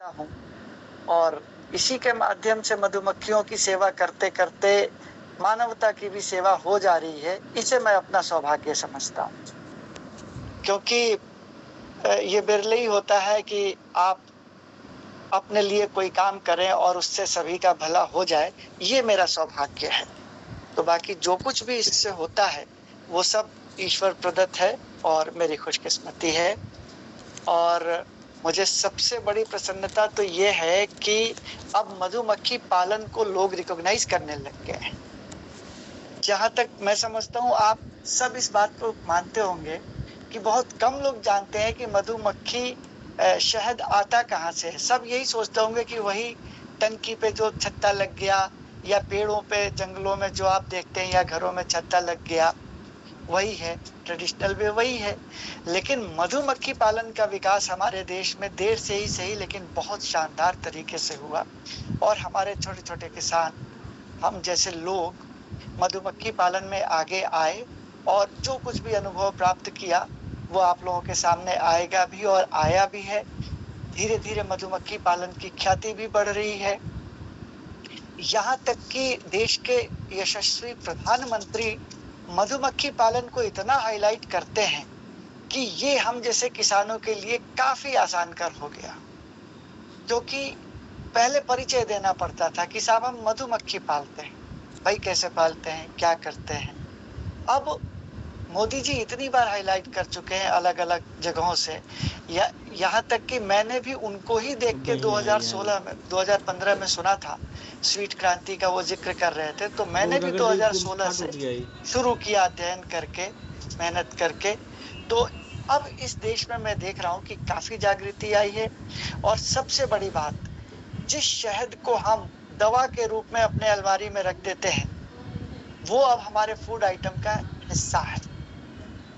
हूँ और इसी के माध्यम से मधुमक्खियों की सेवा करते-करते मानवता की भी सेवा हो जा रही है, इसे मैं अपना सौभाग्य समझता हूँ। क्योंकि ये बिरले ही होता है कि आप अपने लिए कोई काम करें और उससे सभी का भला हो जाए, ये मेरा सौभाग्य है। तो बाकी जो कुछ भी इससे होता है, वो सब ईश्वर प्रदत्त है और मेरी खुशकिस्मती है। और मुझे सबसे बड़ी प्रसन्नता तो ये है कि अब मधुमक्खी पालन को लोग रिकॉग्नाइज़ करने लग गए हैं। जहाँ तक मैं समझता हूँ आप सब इस बात को मानते होंगे कि बहुत कम लोग जानते हैं कि मधुमक्खी शहद आता कहाँ से है। सब यही सोचते होंगे कि वही टंकी पे जो छत्ता लग गया या पेड़ों पे, जंगलों में जो आप देखते हैं या घरों में छत्ता लग गया, वही है, ट्रेडिशनल वे वही है। लेकिन मधुमक्खी पालन का विकास हमारे देश में देर से ही सही लेकिन बहुत शानदार तरीके से हुआ और हमारे छोटे-छोटे किसान, हम जैसे लोग मधुमक्खी पालन में आगे आए और जो कुछ भी अनुभव प्राप्त किया, वो आप लोगों के सामने आएगा भी और आया भी है। धीरे-धीरे मधुमक्खी पालन की ख्याति भी बढ़ रही है। यहाँ तक कि देश के यशस्वी प्रधानमंत्री मधुमक्खी पालन को इतना हाइलाइट करते हैं कि ये हम जैसे किसानों के लिए काफ़ी आसान कर हो गया। क्योंकि पहले परिचय देना पड़ता था कि साहब हम मधुमक्खी पालते हैं। भाई कैसे पालते हैं? क्या करते हैं? अब मोदी जी इतनी बार हाइलाइट कर चुके हैं अलग-अलग जगहों से या यहाँ तक कि मैंने भी उनको ही देख के 2016 में 2015 में सुना था, स्वीट क्रांति का वो ज़िक्र कर रहे थे, तो मैंने भी 2016 से शुरू किया अध्ययन करके, मेहनत करके। तो अब इस देश में मैं देख रहा हूँ कि काफ़ी जागृति आई है और सबसे बड़ी बात, जिस शहद को हम दवा के रूप में अपने अलमारी में रख देते हैं, वो अब हमारे फूड आइटम का हिस्सा है।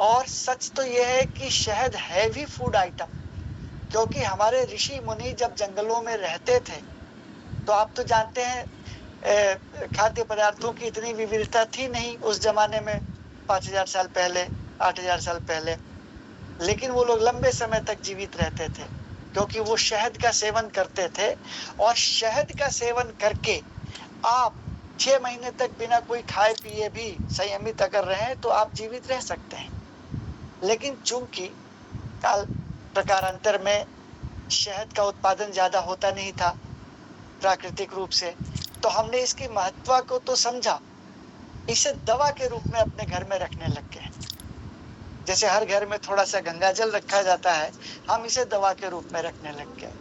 और सच तो ये है कि शहद है भी फूड आइटम, क्योंकि हमारे ऋषि-मुनि जब जंगलों में रहते थे, तो आप तो जानते हैं खाद्य पदार्थों की इतनी विविधता थी नहीं उस ज़माने में 5000 साल पहले, 8000 साल पहले। लेकिन वो लोग लंबे समय तक जीवित रहते थे, क्योंकि वो शहद का सेवन करते थे और शहद का सेवन करके आप 6 महीने तक बिना कोई खाए-पिए भी संयमित अगर रहें, तो आप जीवित रह सकते हैं। लेकिन चूँकि काल प्रकारांतर में शहद का उत्पादन ज़्यादा होता नहीं था प्राकृतिक रूप से, तो हमने इसकी महत्व को तो समझा, इसे दवा के रूप में अपने घर में रखने लग गए। जैसे हर घर में थोड़ा-सा गंगा जल रखा जाता है, हम इसे दवा के रूप में रखने लग गए।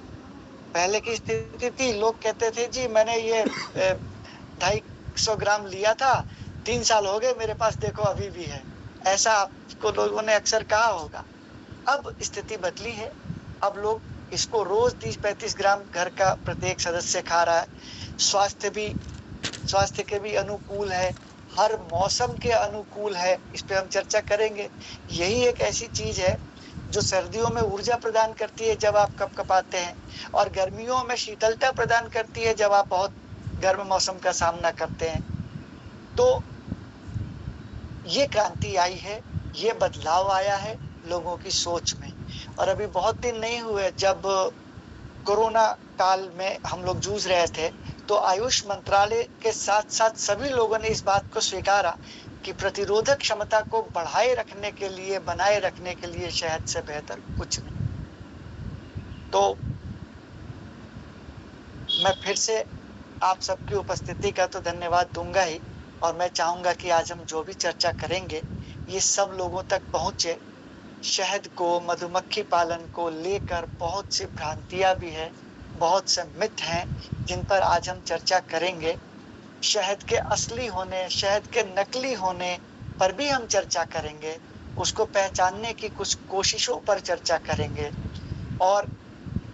पहले की स्थिति थी, लोग कहते थे जी मैंने ये 250 ग्राम लिया था, 3 साल हो गए मेरे पास देखो अभी भी है। ऐसा आपको लोगों ने अक्सर कहा होगा। अब स्थिति बदली है, अब लोग इसको रोज़ 30-35 ग्राम घर का प्रत्येक सदस्य खा रहा है। स्वास्थ्य के भी अनुकूल है, हर मौसम के अनुकूल है, इस पे हम चर्चा करेंगे। यही एक ऐसी चीज़ है, जो सर्दियों में ऊर्जा प्रदान करती है जब आप कँपकँपाते हैं और गर्मियों में शीतलता प्रदान करती है जब आप बहुत गर्म मौसम का सामना करते हैं। तो ये क्रांति आई है, ये बदलाव आया है लोगों की सोच में और अभी बहुत दिन नहीं हुए जब कोरोना काल में हम लोग जूझ रहे थे, तो आयुष मंत्रालय के साथ-साथ सभी लोगों ने इस बात को स्वीकारा कि प्रतिरोधक क्षमता को बढ़ाए रखने के लिए, बनाए रखने के लिए शहद से बेहतर कुछ नहीं। तो मैं फिर से आप सबकी उपस्थिति का तो धन्यवाद दूँगा ही और मैं चाहूँगा कि आज हम जो भी चर्चा करेंगे, ये सब लोगों तक पहुँचे। शहद को, मधुमक्खी पालन को लेकर बहुत सी भ्रांतियाँ भी हैं, बहुत से मिथ हैं, जिन पर आज हम चर्चा करेंगे। शहद के असली होने, शहद के नकली होने पर भी हम चर्चा करेंगे। उसको पहचानने की कुछ कोशिशों पर चर्चा करेंगे और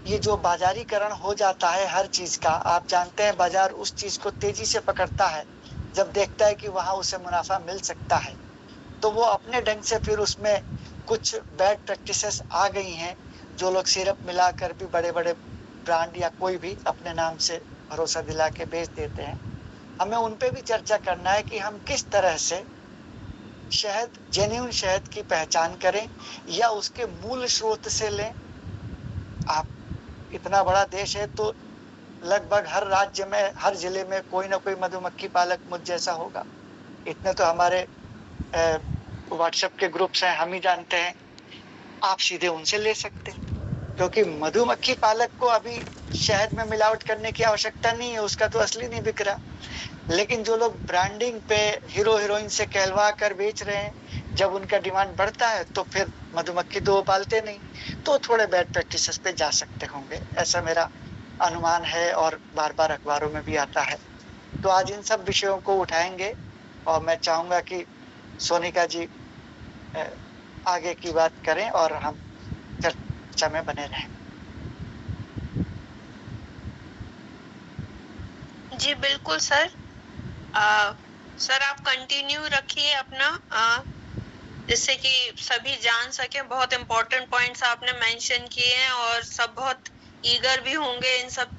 ये जो बाज़ारीकरण हो जाता है हर चीज़ का, आप जानते हैं बाज़ार उस चीज़ को तेज़ी से पकड़ता है, जब देखता है कि वहाँ उसे मुनाफ़ा मिल सकता है। तो वो अपने ढंग से फिर उसमें कुछ बैड प्रैक्टिसेस आ गई हैं, जो लोग सिरप मिलाकर भी बड़े-बड़े ब्रांड या कोई भी अपने नाम से भरोसा दिला के बेच देते हैं। हमें उन पे भी चर्चा करना है कि हम किस तरह से शहद, जेन्युइन शहद की पहचान करें या उसके मूल स्रोत से लें। आप इतना बड़ा देश है तो लगभग हर राज्य में, हर जिले में कोई ना कोई मधुमक्खी पालक मुझ जैसा होगा। इतने तो हमारे व्हाट्सएप के ग्रुप्स हैं, हम ही जानते हैं। आप सीधे उनसे ले सकते हैं, क्योंकि मधुमक्खी पालक को अभी शहद में मिलावट करने की आवश्यकता नहीं है, उसका तो असली नहीं बिक रहा। लेकिन जो लोग ब्रांडिंग पे हीरो हीरोइन से कहलवा कर बेच रहे हैं, जब उनका डिमांड बढ़ता है तो फिर मधुमक्खी तो वो पालते नहीं, तो थोड़े बैड प्रैक्टिसेस पे जा सकते होंगे, ऐसा मेरा अनुमान है और बार बार अखबारों में भी आता है। तो आज इन सब विषयों को उठाएंगे और मैं चाहूंगा कि सोनिका जी आगे की बात करें और हम चर्चा में बने रहें। जी बिल्कुल सर। सर आप कंटिन्यू रखिए अपना, जिससे कि सभी जान सके। बहुत इम्पोर्टेंट पॉइंट्स आपने मेंशन किए हैं और सब बहुत ईगर भी होंगे इन सब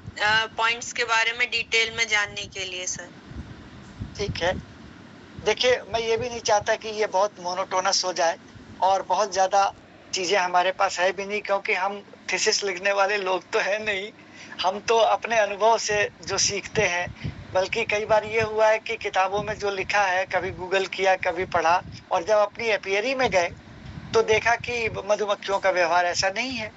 पॉइंट्स के बारे में डिटेल में जानने के लिए सर। ठीक है, देखिए मैं ये भी नहीं चाहता कि ये बहुत मोनोटोनस हो जाए और बहुत ज्यादा चीजें हमारे पास है भी नहीं, क्योंकि हम थीसिस लिखने वाले लोग तो है नहीं। हम तो अपने अनुभव से जो सीखते हैं, बल्कि कई बार ये हुआ है कि किताबों में जो लिखा है कभी गूगल किया, कभी पढ़ा, और जब अपनी एपियरी में गए तो देखा कि मधुमक्खियों का व्यवहार ऐसा नहीं है।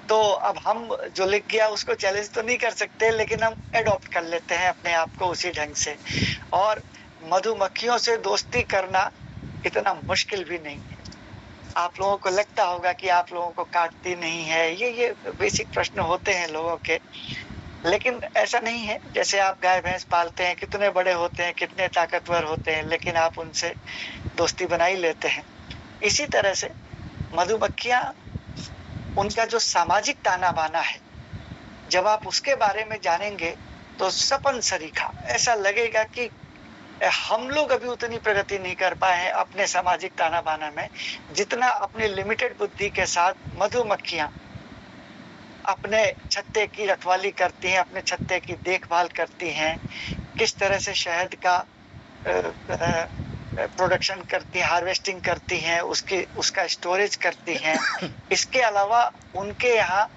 तो अब हम जो लिख गया उसको चैलेंज तो नहीं कर सकते, लेकिन हम एडॉप्ट कर लेते हैं अपने आप को उसी ढंग से। और मधुमक्खियों से दोस्ती करना इतना मुश्किल भी नहीं है। आप लोगों को लगता होगा कि आप लोगों को काटती नहीं है, ये बेसिक प्रश्न होते हैं लोगों के, लेकिन ऐसा नहीं है। जैसे आप गाय भैंस पालते हैं, कितने बड़े होते हैं, कितने ताकतवर होते हैं, लेकिन आप उनसे दोस्ती बना ही लेते हैं। इसी तरह से मधुमक्खियां, उनका जो सामाजिक ताना बाना है, जब आप उसके बारे में जानेंगे तो सपन सरीखा ऐसा लगेगा कि हम लोग अभी उतनी प्रगति नहीं कर पाए हैं अपने सामाजिक ताना बाना में, जितना अपने लिमिटेड बुद्धि के साथ मधुमक्खियां अपने छत्ते की रखवाली करती हैं, अपने छत्ते की देखभाल करती हैं, किस तरह से शहद का प्रोडक्शन करती हैं, हार्वेस्टिंग करती हैं, उसका स्टोरेज करती हैं। इसके अलावा उनके यहाँ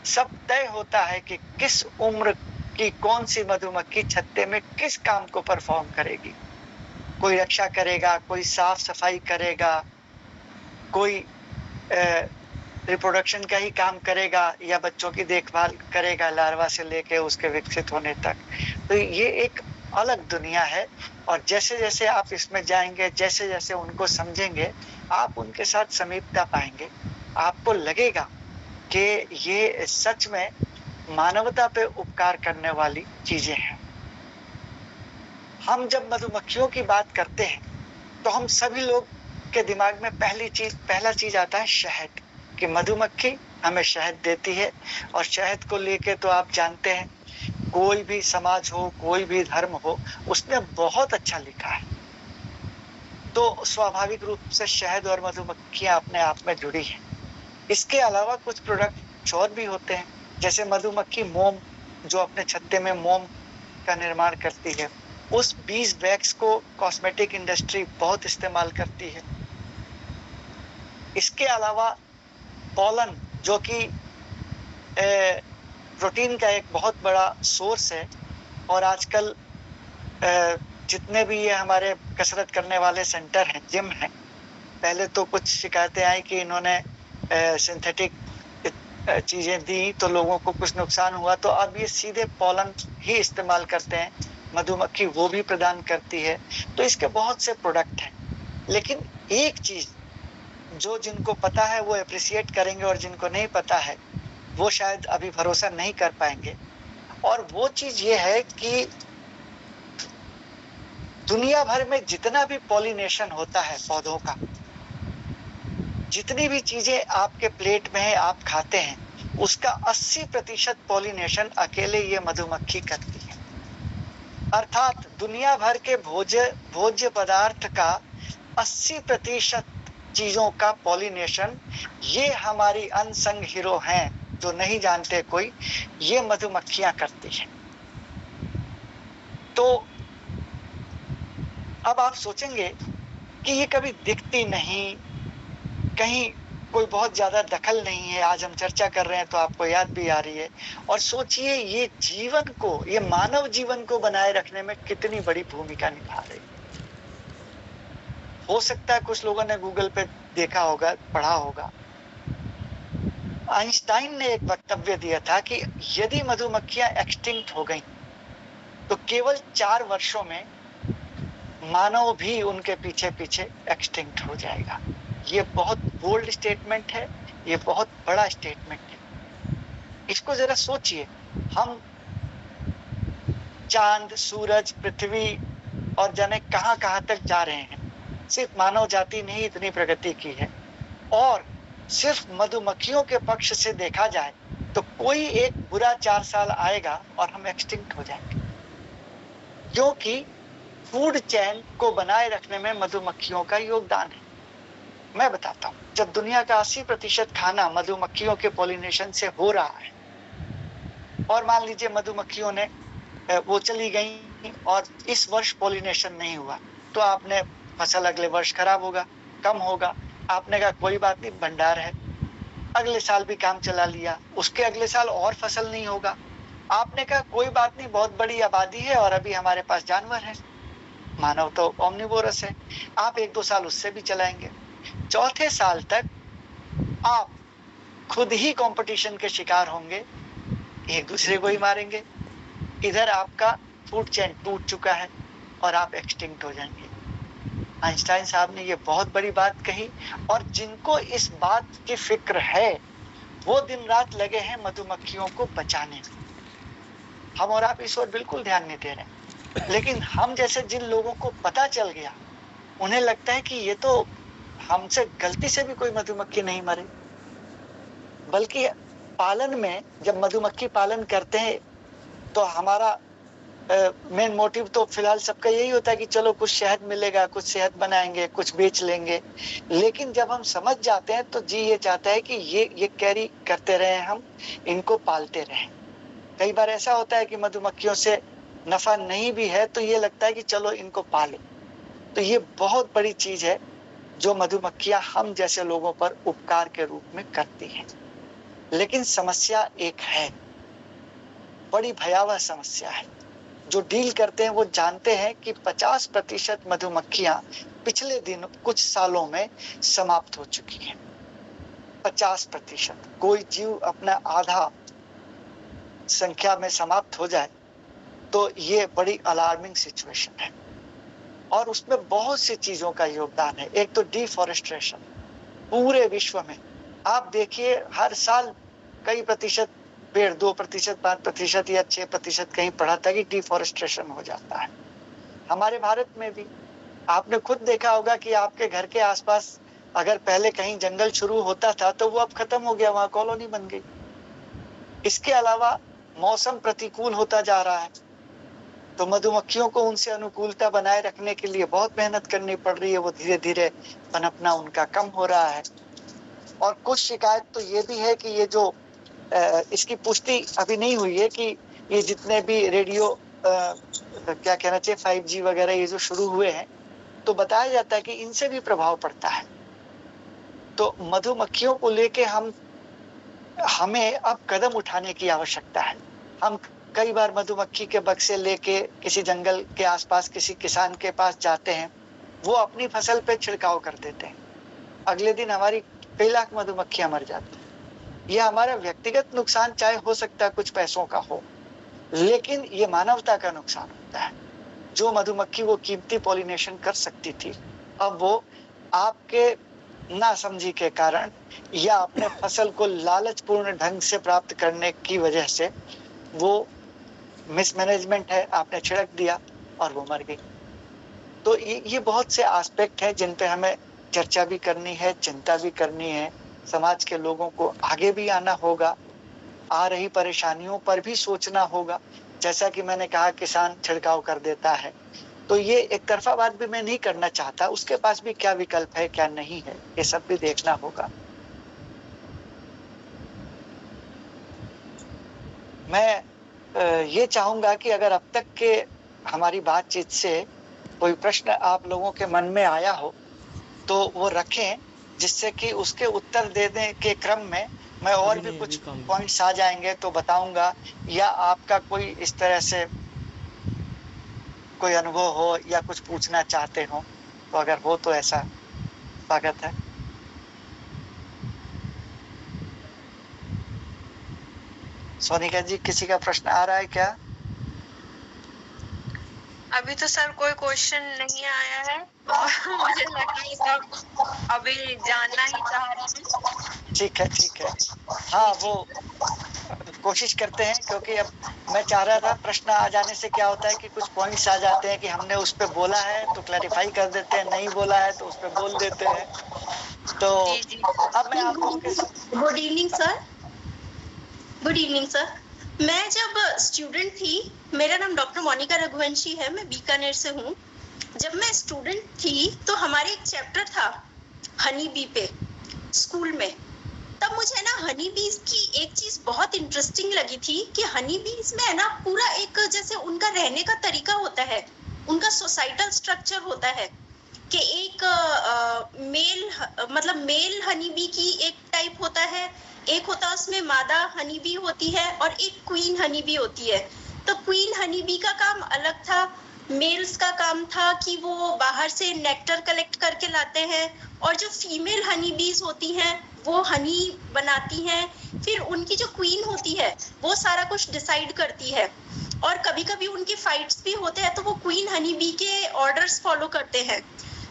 सब तय होता है कि किस उम्र की कौन सी मधुमक्खी छत्ते में किस काम को परफॉर्म करेगी। कोई रक्षा करेगा, कोई साफ सफाई करेगा, कोई रिप्रोडक्शन का ही काम करेगा, या बच्चों की देखभाल करेगा लार्वा से लेके उसके विकसित होने तक। तो ये एक अलग दुनिया है, और जैसे जैसे आप इसमें जाएंगे, जैसे जैसे उनको समझेंगे, आप उनके साथ समीपता पाएंगे। आपको लगेगा कि ये सच में मानवता पे उपकार करने वाली चीजें हैं। हम जब मधुमक्खियों की बात करते हैं तो हम सभी लोग के दिमाग में पहला चीज आता है शहद, कि मधुमक्खी हमें शहद देती है। और शहद को लेके तो आप जानते हैं, कोई भी समाज हो, कोई भी धर्म हो, उसने बहुत अच्छा लिखा है। तो स्वाभाविक रूप से शहद और मधुमक्खियां अपने आप में जुड़ी हैं। इसके अलावा कुछ प्रोडक्ट और भी होते हैं, जैसे मधुमक्खी मोम, जो अपने छत्ते में मोम का निर्माण करती है, उस बीज वैक्स को कॉस्मेटिक इंडस्ट्री बहुत इस्तेमाल करती है। इसके अलावा पॉलन, जो कि प्रोटीन का एक बहुत बड़ा सोर्स है, और आजकल जितने भी ये हमारे कसरत करने वाले सेंटर हैं, जिम हैं, पहले तो कुछ शिकायतें आई कि इन्होंने सिंथेटिक चीजें दी तो लोगों को कुछ नुकसान हुआ, तो अब ये सीधे पॉलन ही इस्तेमाल करते हैं। मधुमक्खी वो भी प्रदान करती है। तो इसके बहुत से प्रोडक्ट हैं, लेकिन एक चीज जो जिनको पता है वो एप्रिसिएट करेंगे, और जिनको नहीं पता है वो शायद अभी भरोसा नहीं कर पाएंगे। और वो चीज ये है कि दुनिया भर में जितना भी पॉलिनेशन होता है पौधों का, जितनी भी चीजें आपके प्लेट में है, आप खाते हैं, उसका 80% पॉलिनेशन अकेले ये मधुमक्खी करती है। अर्थात दुनिया भर के भोज्य पदार्थ का 80% चीजों का पॉलिनेशन ये हमारी अनसंग हीरो हैं, जो नहीं जानते कोई, ये मधुमक्खियां करती हैं। तो अब आप सोचेंगे कि ये कभी दिखती नहीं, कहीं कोई बहुत ज्यादा दखल नहीं है। आज हम चर्चा कर रहे हैं तो आपको याद भी आ रही है। और सोचिए ये जीवन को, ये मानव जीवन को बनाए रखने में कितनी बड़ी भूमिका निभा रही है। हो सकता है कुछ लोगों ने गूगल पे देखा होगा, पढ़ा होगा, आइंस्टाइन ने एक वक्तव्य दिया था कि यदि मधुमक्खियां एक्सटिंक्ट हो गई तो केवल 4 वर्षों में मानव भी उनके पीछे पीछे एक्सटिंक्ट हो जाएगा। ये बहुत बोल्ड स्टेटमेंट है, ये बहुत बड़ा स्टेटमेंट है। इसको जरा सोचिए, हम चांद, सूरज, पृथ्वी और जाने कहां कहां तक जा रहे हैं। सिर्फ मानव जाति ने ही इतनी प्रगति की है। और सिर्फ मधुमक्खियों के पक्ष से देखा जाए तो कोई एक बुरा 4 साल आएगा और हम एक्सटिंक्ट हो जाएंगे, क्योंकि फूड चेन को बनाए रखने में मधुमक्खियों का योगदान है। मैं बताता हूँ, जब दुनिया का 80% खाना मधुमक्खियों के पॉलिनेशन से हो रहा है और मान लीजिए मधुमक्खियों ने वो चली गई और इस वर्ष पॉलिनेशन नहीं हुआ, तो आपने फसल अगले वर्ष खराब होगा, कम होगा। आपने कहा कोई बात नहीं, भंडार है, अगले साल भी काम चला लिया, उसके अगले साल और फसल नहीं होगा। आपने कहा कोई बात नहीं, बहुत बड़ी आबादी है और अभी हमारे पास जानवर है, मानव तो ओमनिवोरस है, आप 1-2 साल उससे भी चलाएंगे। चौथे साल तक आप खुद ही कंपटीशन के शिकार होंगे, एक दूसरे को ही मारेंगे। इधर आपका फूड चेन टूट चुका है और आप एक्सटिंक्ट हो जाएंगे। आइंस्टाइन साहब ने ये बहुत बड़ी बात कही, और जिनको इस बात की फिक्र है वो दिन रात लगे हैं मधुमक्खियों को बचाने में। हम और आप इस ओर बिल्कुल ध्यान नहीं दे रहे, लेकिन हम जैसे जिन लोगों को पता चल गया, उन्हें लगता है कि ये तो हमसे गलती से भी कोई मधुमक्खी नहीं मरे। बल्कि पालन में जब मधुमक्खी पालन करते हैं तो हमारा मेन मोटिव तो फिलहाल सबका यही होता है कि चलो कुछ शहद मिलेगा, कुछ शहद बनाएंगे, कुछ बेच लेंगे। लेकिन जब हम समझ जाते हैं तो जी ये चाहता है कि ये कैरी करते रहे, हम इनको पालते रहें। कई बार ऐसा होता है कि मधुमक्खियों से नफा नहीं भी है तो ये लगता है कि चलो इनको पालें। तो ये बहुत बड़ी चीज है जो मधुमक्खियां हम जैसे लोगों पर उपकार के रूप में करती हैं। लेकिन समस्या एक है, बड़ी भयावह समस्या है। जो डील करते हैं वो जानते हैं कि 50% मधुमक्खियां पिछले दिन कुछ सालों में समाप्त हो चुकी हैं। 50%। कोई जीव अपना आधा संख्या में समाप्त हो जाए तो ये बड़ी अलार्मिंग सिचुएशन है। और उसमें बहुत सी चीजों का योगदान है। एक तो डिफॉरेस्टेशन, पूरे विश्व में आप देखिए हर साल कई प्रतिशत पेड़, 2%, 5% या 6%, कहीं पढ़ा था कि डिफॉरेस्टेशन हो जाता है। हमारे भारत में भी आपने खुद देखा होगा कि आपके घर के आसपास अगर पहले कहीं जंगल शुरू होता था तो वो अब खत्म हो गया, वहां कॉलोनी बन गई। इसके अलावा मौसम प्रतिकूल होता जा रहा है तो मधुमक्खियों को उनसे अनुकूलता बनाए रखने के लिए बहुत मेहनत करनी पड़ रही है। वो धीरे धीरे पनपना उनका कम हो रहा है। और कुछ शिकायत तो ये भी है कि ये जो इसकी पुष्टि अभी नहीं हुई है कि ये जितने भी रेडियो क्या कहना चाहिए 5G वगैरह ये जो शुरू हुए हैं, तो बताया जाता है कि इनसे भी प्रभाव पड़ता है। तो मधुमक्खियों को लेके हमें अब कदम उठाने की आवश्यकता है। हम कई बार मधुमक्खी के बक्से लेके किसी जंगल के आसपास किसी किसान के पास जाते हैं, वो अपनी फसल पे छिड़काव कर देते हैं, अगले दिन हमारी कई लाख मधुमक्खियां मर जाती हैं। यह हमारा व्यक्तिगत नुकसान चाहे हो सकता है कुछ पैसों का हो, लेकिन ये मानवता का नुकसान होता है। जो मधुमक्खी वो कीमती पॉलिनेशन कर सकती थी, अब वो आपके नासमझी के कारण या अपने फसल को लालचपूर्ण ढंग से प्राप्त करने की वजह से वो मिसमैनेजमेंट है, आपने छिड़क दिया और वो मर गई। तो ये बहुत से एस्पेक्ट हैं जिन पे हमें चर्चा भी करनी है, चिंता भी करनी है। समाज के लोगों को आगे भी आना होगा, आ रही परेशानियों पर भी सोचना होगा। जैसा कि मैंने कहा किसान छिड़काव कर देता है, तो ये एक तरफा बात भी मैं नहीं करना चाहता। उसके पास भी क्या विकल्प है क्या नहीं है, ये सब भी देखना होगा। मैं ये चाहूंगा कि अगर अब तक के हमारी बातचीत से कोई प्रश्न आप लोगों के मन में आया हो तो वो रखें। जिससे कि उसके उत्तर देने के क्रम में मैं और भी कुछ पॉइंट्स आ जाएंगे तो बताऊंगा, या आपका कोई इस तरह से कोई अनुभव हो या कुछ पूछना चाहते हो तो अगर हो तो ऐसा स्वागत है। सोनिका जी, किसी का प्रश्न आ रहा है क्या? अभी तो सर कोई क्वेश्चन नहीं आया है और मुझे लगा कि सब अभी जानना ही चाह रहे हैं। ठीक है, ठीक है। हाँ, वो कोशिश करते हैं, क्योंकि अब मैं चाह रहा था प्रश्न आ जाने से क्या होता है कि कुछ पॉइंट्स आ जाते हैं कि हमने उस पे बोला है तो क्लैरिफाई कर देते हैं, नहीं बोला है तो उस पे बोल देते हैं। तो जी जी। अब मैं आप लोगों के good evening sir. Good evening sir. मैं जब स्टूडेंट थी, मेरा नाम डॉक्टर मोनिका रघुवंशी है, मैं बीकानेर से हूँ। जब मैं स्टूडेंट थी तो हमारे एक चैप्टर था हनी बी पे स्कूल में। तब मुझे ना हनी बीज की एक चीज बहुत इंटरेस्टिंग लगी थी कि हनी बीज में है ना पूरा एक जैसे उनका रहने का तरीका होता है, उनका सोसाइटल स्ट्रक्चर होता है कि एक मेल हनी बी की एक टाइप होता है, एक होता है उसमें मादा हनी बी होती है और एक क्वीन हनी बी होती है। तो क्वीन हनी बी का काम अलग था, मेल्स का काम था कि वो बाहर से नेक्टर कलेक्ट करके लाते हैं, और जो फीमेल हनी बीज होती हैं वो हनी बनाती हैं। फिर उनकी जो क्वीन होती है वो सारा कुछ डिसाइड करती है, और कभी कभी उनके फाइट्स भी होते हैं तो वो क्वीन हनी बी के ऑर्डर्स फॉलो करते हैं।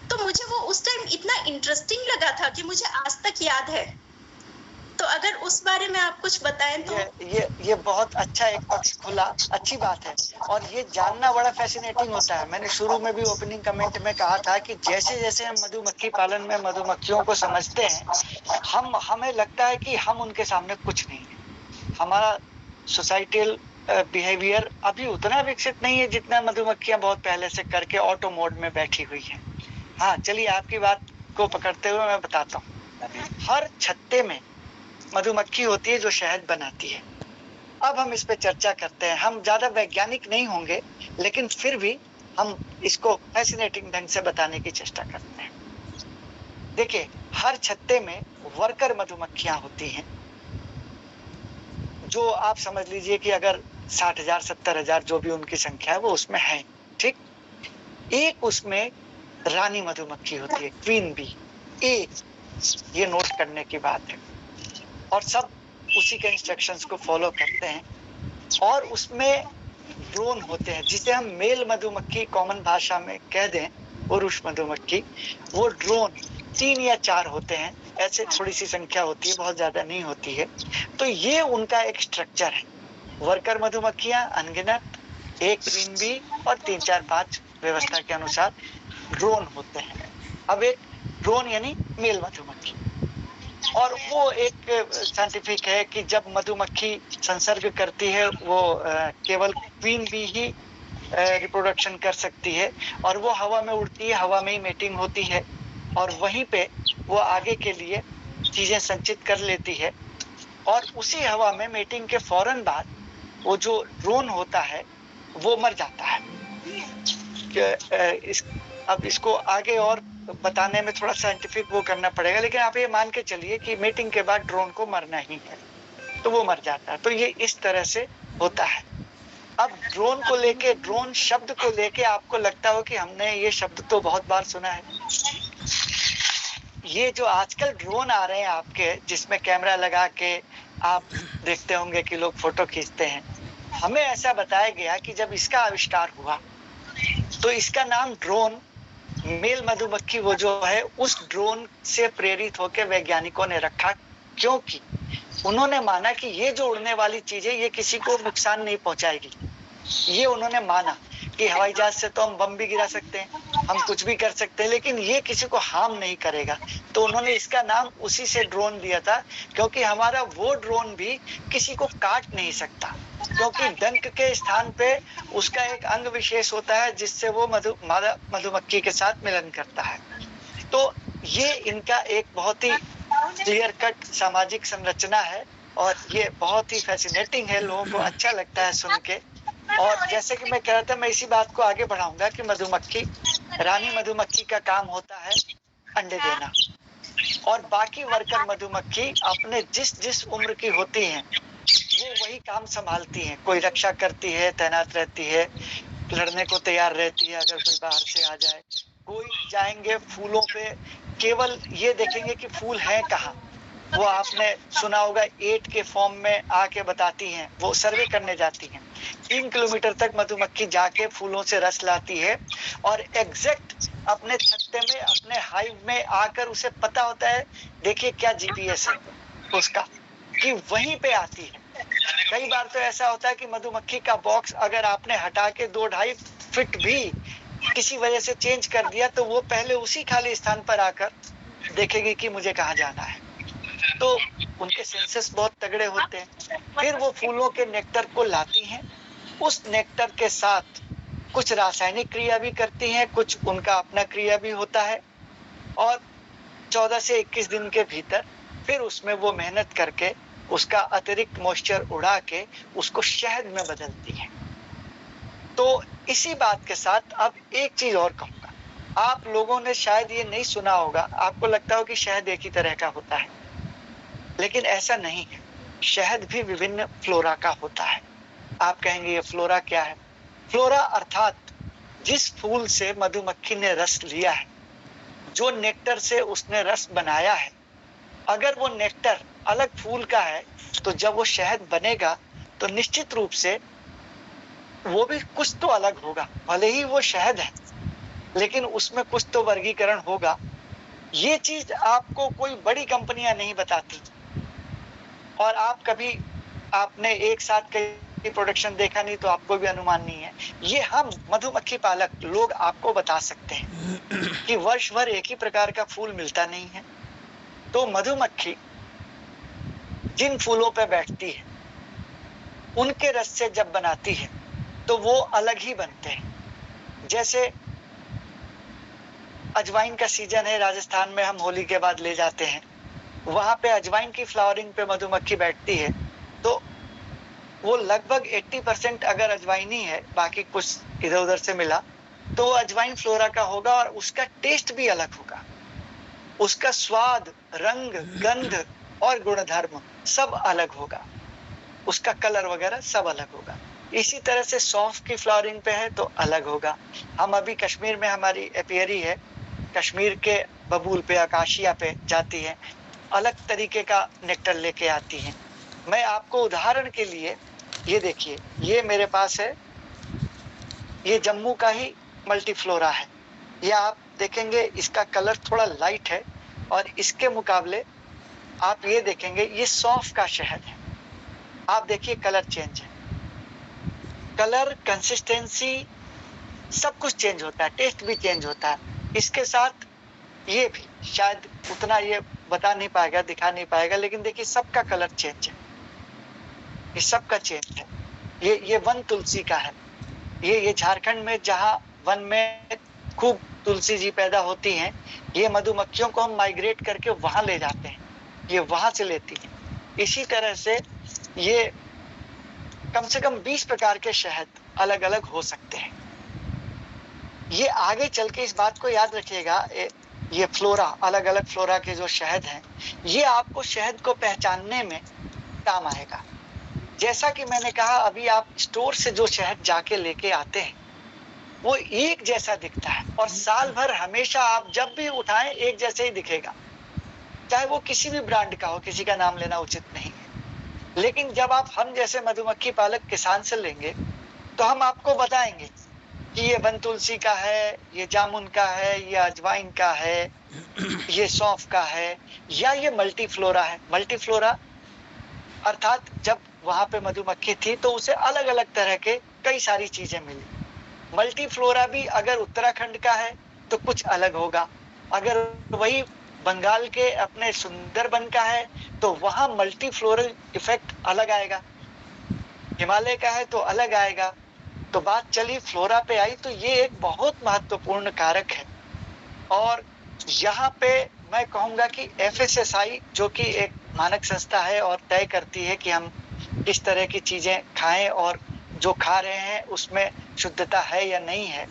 तो मुझे वो उस टाइम इतना इंटरेस्टिंग लगा था कि मुझे आज तक याद है। तो अगर उस बारे में आप कुछ बताएं तो। ये बहुत अच्छा एक पक्ष खुला, अच्छी बात है, और ये जानना बड़ा फैसिनेटिंग होता है। मैंने शुरू में भी ओपनिंग कमेंट में कहा था कि जैसे जैसे हम मधुमक्खी पालन में मधुमक्खियों को समझते हैं, हमें लगता है कि हम उनके सामने कुछ नहीं है। हमारा सोसाइटल बिहेवियर अभी उतना विकसित नहीं है जितना मधुमक्खियां बहुत पहले से करके ऑटो मोड में बैठी हुई है। हाँ, चलिए आपकी बात को पकड़ते हुए मैं बताता हूँ। हर छत्ते में मधुमक्खी होती है जो शहद बनाती है। अब हम इस पे चर्चा करते हैं। हम ज्यादा वैज्ञानिक नहीं होंगे, लेकिन फिर भी हम इसको फैसिनेटिंग ढंग से बताने की चेष्टा करते हैं। देखिए, हर छत्ते में वर्कर मधुमक्खियां होती हैं, जो आप समझ लीजिए कि अगर 60,000 70,000 जो भी उनकी संख्या है वो उसमें है। ठीक, एक उसमें रानी मधुमक्खी होती है, क्वीन बी। ये नोट करने की बात है, और सब उसी के इंस्ट्रक्शंस को फॉलो करते हैं। और उसमें ड्रोन होते हैं, जिसे हम मेल मधुमक्खी कॉमन भाषा में कह दें, पुरुष मधुमक्खी। वो ड्रोन 3 या 4 होते हैं, ऐसे थोड़ी सी संख्या होती है, बहुत ज्यादा नहीं होती है। तो ये उनका एक स्ट्रक्चर है। वर्कर मधुमक्खियां अनगिनत, एक क्वीन बी और 3 4 5 व्यवस्था के अनुसार ड्रोन होते हैं। अब एक ड्रोन यानी मेल मधुमक्खी, और वो एक साइंटिफिक है कि जब मधुमक्खी संसर्ग करती है वो केवल क्वीन बी ही रिप्रोडक्शन कर सकती है, और वो हवा में उड़ती है, हवा में ही मेटिंग होती है, और वहीं पे वो आगे के लिए चीजें संचित कर लेती है। और उसी हवा में मेटिंग के फौरन बाद वो जो ड्रोन होता है वो मर जाता है। अब इसको आगे और बताने में थोड़ा साइंटिफिक वो करना पड़ेगा, लेकिन आप ये मान के चलिए कि मीटिंग के बाद ड्रोन को मरना ही है, तो वो मर जाता है। तो ये इस तरह से होता है। अब ड्रोन को लेके, ड्रोन शब्द को लेके आपको लगता हो कि हमने ये शब्द तो बहुत बार सुना है। ये जो आजकल ड्रोन आ रहे हैं आपके, जिसमें कैमरा लगा के आप देखते होंगे कि लोग फोटो खींचते हैं, हमें ऐसा बताया गया कि जब इसका आविष्कार हुआ तो इसका नाम ड्रोन, मेल मधुमक्खी वो जो है, उस ड्रोन से प्रेरित होकर वैज्ञानिकों ने रखा, क्योंकि उन्होंने माना कि ये जो उड़ने वाली चीज है ये किसी को नुकसान नहीं पहुंचाएगी। ये उन्होंने माना कि हवाई जहाज से तो हम बम भी गिरा सकते हैं, हम कुछ भी कर सकते हैं, लेकिन ये किसी को हार्म नहीं करेगा। तो उन्होंने इसका नाम उसी से ड्रोन दिया था, क्योंकि हमारा वो ड्रोन भी किसी को काट नहीं सकता, क्योंकि डंक के स्थान पे उसका एक अंग विशेष होता है जिससे वो मधुमक्खी के साथ मिलन करता है। तो ये इनका एक बहुत ही क्लियर कट सामाजिक संरचना है, और ये बहुत ही फैसिनेटिंग है, लोगों को अच्छा लगता है सुन के। और जैसे कि मैं कह रहा था, मैं इसी बात को आगे बढ़ाऊंगा कि मधुमक्खी, रानी मधुमक्खी का काम होता है अंडे देना। और बाकी वर्कर मधुमक्खी अपने जिस जिस उम्र की होती हैं वो वही काम संभालती हैं। कोई रक्षा करती है, तैनात रहती है, लड़ने को तैयार रहती है अगर कोई बाहर से आ जाए। कोई जाएंगे फूलों पे, केवल ये देखेंगे कि फूल है कहाँ। वो आपने सुना होगा एट के फॉर्म में आके बताती हैं, वो सर्वे करने जाती हैं। 3 किलोमीटर तक मधुमक्खी जाके फूलों से रस लाती है और एग्जैक्ट अपने छत्ते में, अपने हाइव में आकर उसे पता होता है, देखिए क्या जीपीएस है उसका, कि वहीं पे आती है। कई बार तो ऐसा होता है कि मधुमक्खी का बॉक्स अगर आपने हटा के 2-2.5 फीट भी किसी वजह से चेंज कर दिया तो वो पहले उसी खाली स्थान पर आकर देखेगी कि मुझे कहाँ जाना है। तो उनके सेंसेस बहुत तगड़े होते हैं। फिर वो फूलों के नेक्टर को लाती हैं, उस नेक्टर के साथ कुछ रासायनिक क्रिया भी करती हैं, कुछ उनका अपना क्रिया भी होता है और 14 से 21 दिन के भीतर फिर उसमें वो मेहनत करके उसका अतिरिक्त मॉइस्चर उड़ा के उसको शहद में बदलती है। तो इसी बात के साथ अब एक चीज और कहूंगा, आप लोगों ने शायद ये नहीं सुना होगा, आपको लगता हो कि शहद एक ही तरह का होता है, लेकिन ऐसा नहीं है। शहद भी विभिन्न फ्लोरा का होता है। आप कहेंगे ये फ्लोरा क्या है? फ्लोरा अर्थात जिस फूल से मधुमक्खी ने रस लिया है, जो नेक्टर से उसने रस बनाया है, अगर वो नेक्टर अलग फूल का है तो जब वो शहद बनेगा तो निश्चित रूप से वो भी कुछ तो अलग होगा। भले ही वो शहद है लेकिन उसमें कुछ तो वर्गीकरण होगा। ये चीज आपको कोई बड़ी कंपनियां नहीं बताती और आप कभी आपने एक साथ कई प्रोडक्शन देखा नहीं तो आपको भी अनुमान नहीं है। ये हम मधुमक्खी पालक लोग आपको बता सकते हैं कि वर्ष भर एक ही प्रकार का फूल मिलता नहीं है। तो मधुमक्खी जिन फूलों पे बैठती है उनके रस से जब बनाती है तो वो अलग ही बनते हैं। जैसे अजवाइन का सीजन है, राजस्थान में हम होली के बाद ले जाते हैं, वहां पे अजवाइन की फ्लावरिंग पे मधुमक्खी बैठती है तो वो लगभग 80% अगर अजवाइनी है, बाकी कुछ इधर उधर से मिला तो वो अजवाइन फ्लोरा का होगा और उसका टेस्ट भी अलग होगा। उसका स्वाद, रंग, गंध और गुणधर्म सब अलग होगा, उसका कलर वगैरह सब अलग होगा। इसी तरह से सौंफ की फ्लावरिंग पे है तो अलग होगा। हम अभी कश्मीर में, हमारी एपियरी है, कश्मीर के बबूल पे, आकाशिया पे जाती है, अलग तरीके का नेक्टर लेके आती हैं। मैं आपको उदाहरण के लिए ये देखिए, ये मेरे पास है, ये जम्मू का ही मल्टीफ्लोरा है। ये आप देखेंगे इसका कलर थोड़ा लाइट है और इसके मुकाबले आप ये देखेंगे ये सौंफ का शहद है। आप देखिए कलर चेंज है, कलर, कंसिस्टेंसी सब कुछ चेंज होता है, टेस्ट भी चेंज होता है। इसके साथ ये भी शायद उतना ये बता नहीं पाएगा, दिखा नहीं पाएगा, लेकिन देखिए सबका कलर चेंज है, ये सबका चेंज है। ये वन तुलसी का है। ये झारखंड में जहाँ वन में खूब तुलसी जी पैदा होती हैं, ये मधुमक्खियों को हम माइग्रेट करके वहां ले जाते हैं, ये वहां से लेती हैं। इसी तरह से ये कम से कम 20 प्रकार के शहद अलग अलग हो सकते हैं। ये आगे चल के इस बात को याद रखिएगा, ये फ्लोरा, अलग अलग फ्लोरा के जो शहद हैं, ये आपको शहद को पहचानने में काम आएगा। जैसा कि मैंने कहा, अभी आप स्टोर से जो शहद जाके लेके आते हैं वो एक जैसा दिखता है और साल भर हमेशा आप जब भी उठाएं एक जैसे ही दिखेगा, चाहे वो किसी भी ब्रांड का हो, किसी का नाम लेना उचित नहीं है। लेकिन जब आप हम जैसे मधुमक्खी पालक किसान से लेंगे तो हम आपको बताएंगे कि ये वन तुलसी का है, ये जामुन का है, ये अजवाइन का है, ये सौंफ का है, या ये मल्टीफ्लोरा है। मल्टीफ्लोरा अर्थात जब वहां पे मधुमक्खी थी तो उसे अलग अलग तरह के कई सारी चीजें मिली। मल्टीफ्लोरा भी अगर उत्तराखंड का है तो कुछ अलग होगा, अगर वही बंगाल के अपने सुंदरबन का है तो वहां मल्टीफ्लोरल इफेक्ट अलग आएगा, हिमालय का है तो अलग आएगा। तो बात चली फ्लोरा पे आई, तो ये एक बहुत महत्वपूर्ण कारक है। और यहाँ पे मैं कहूँगा कि FSSAI जो कि एक मानक संस्था है और तय करती है कि हम किस तरह की चीजें खाएं और जो खा रहे हैं उसमें शुद्धता है या नहीं है,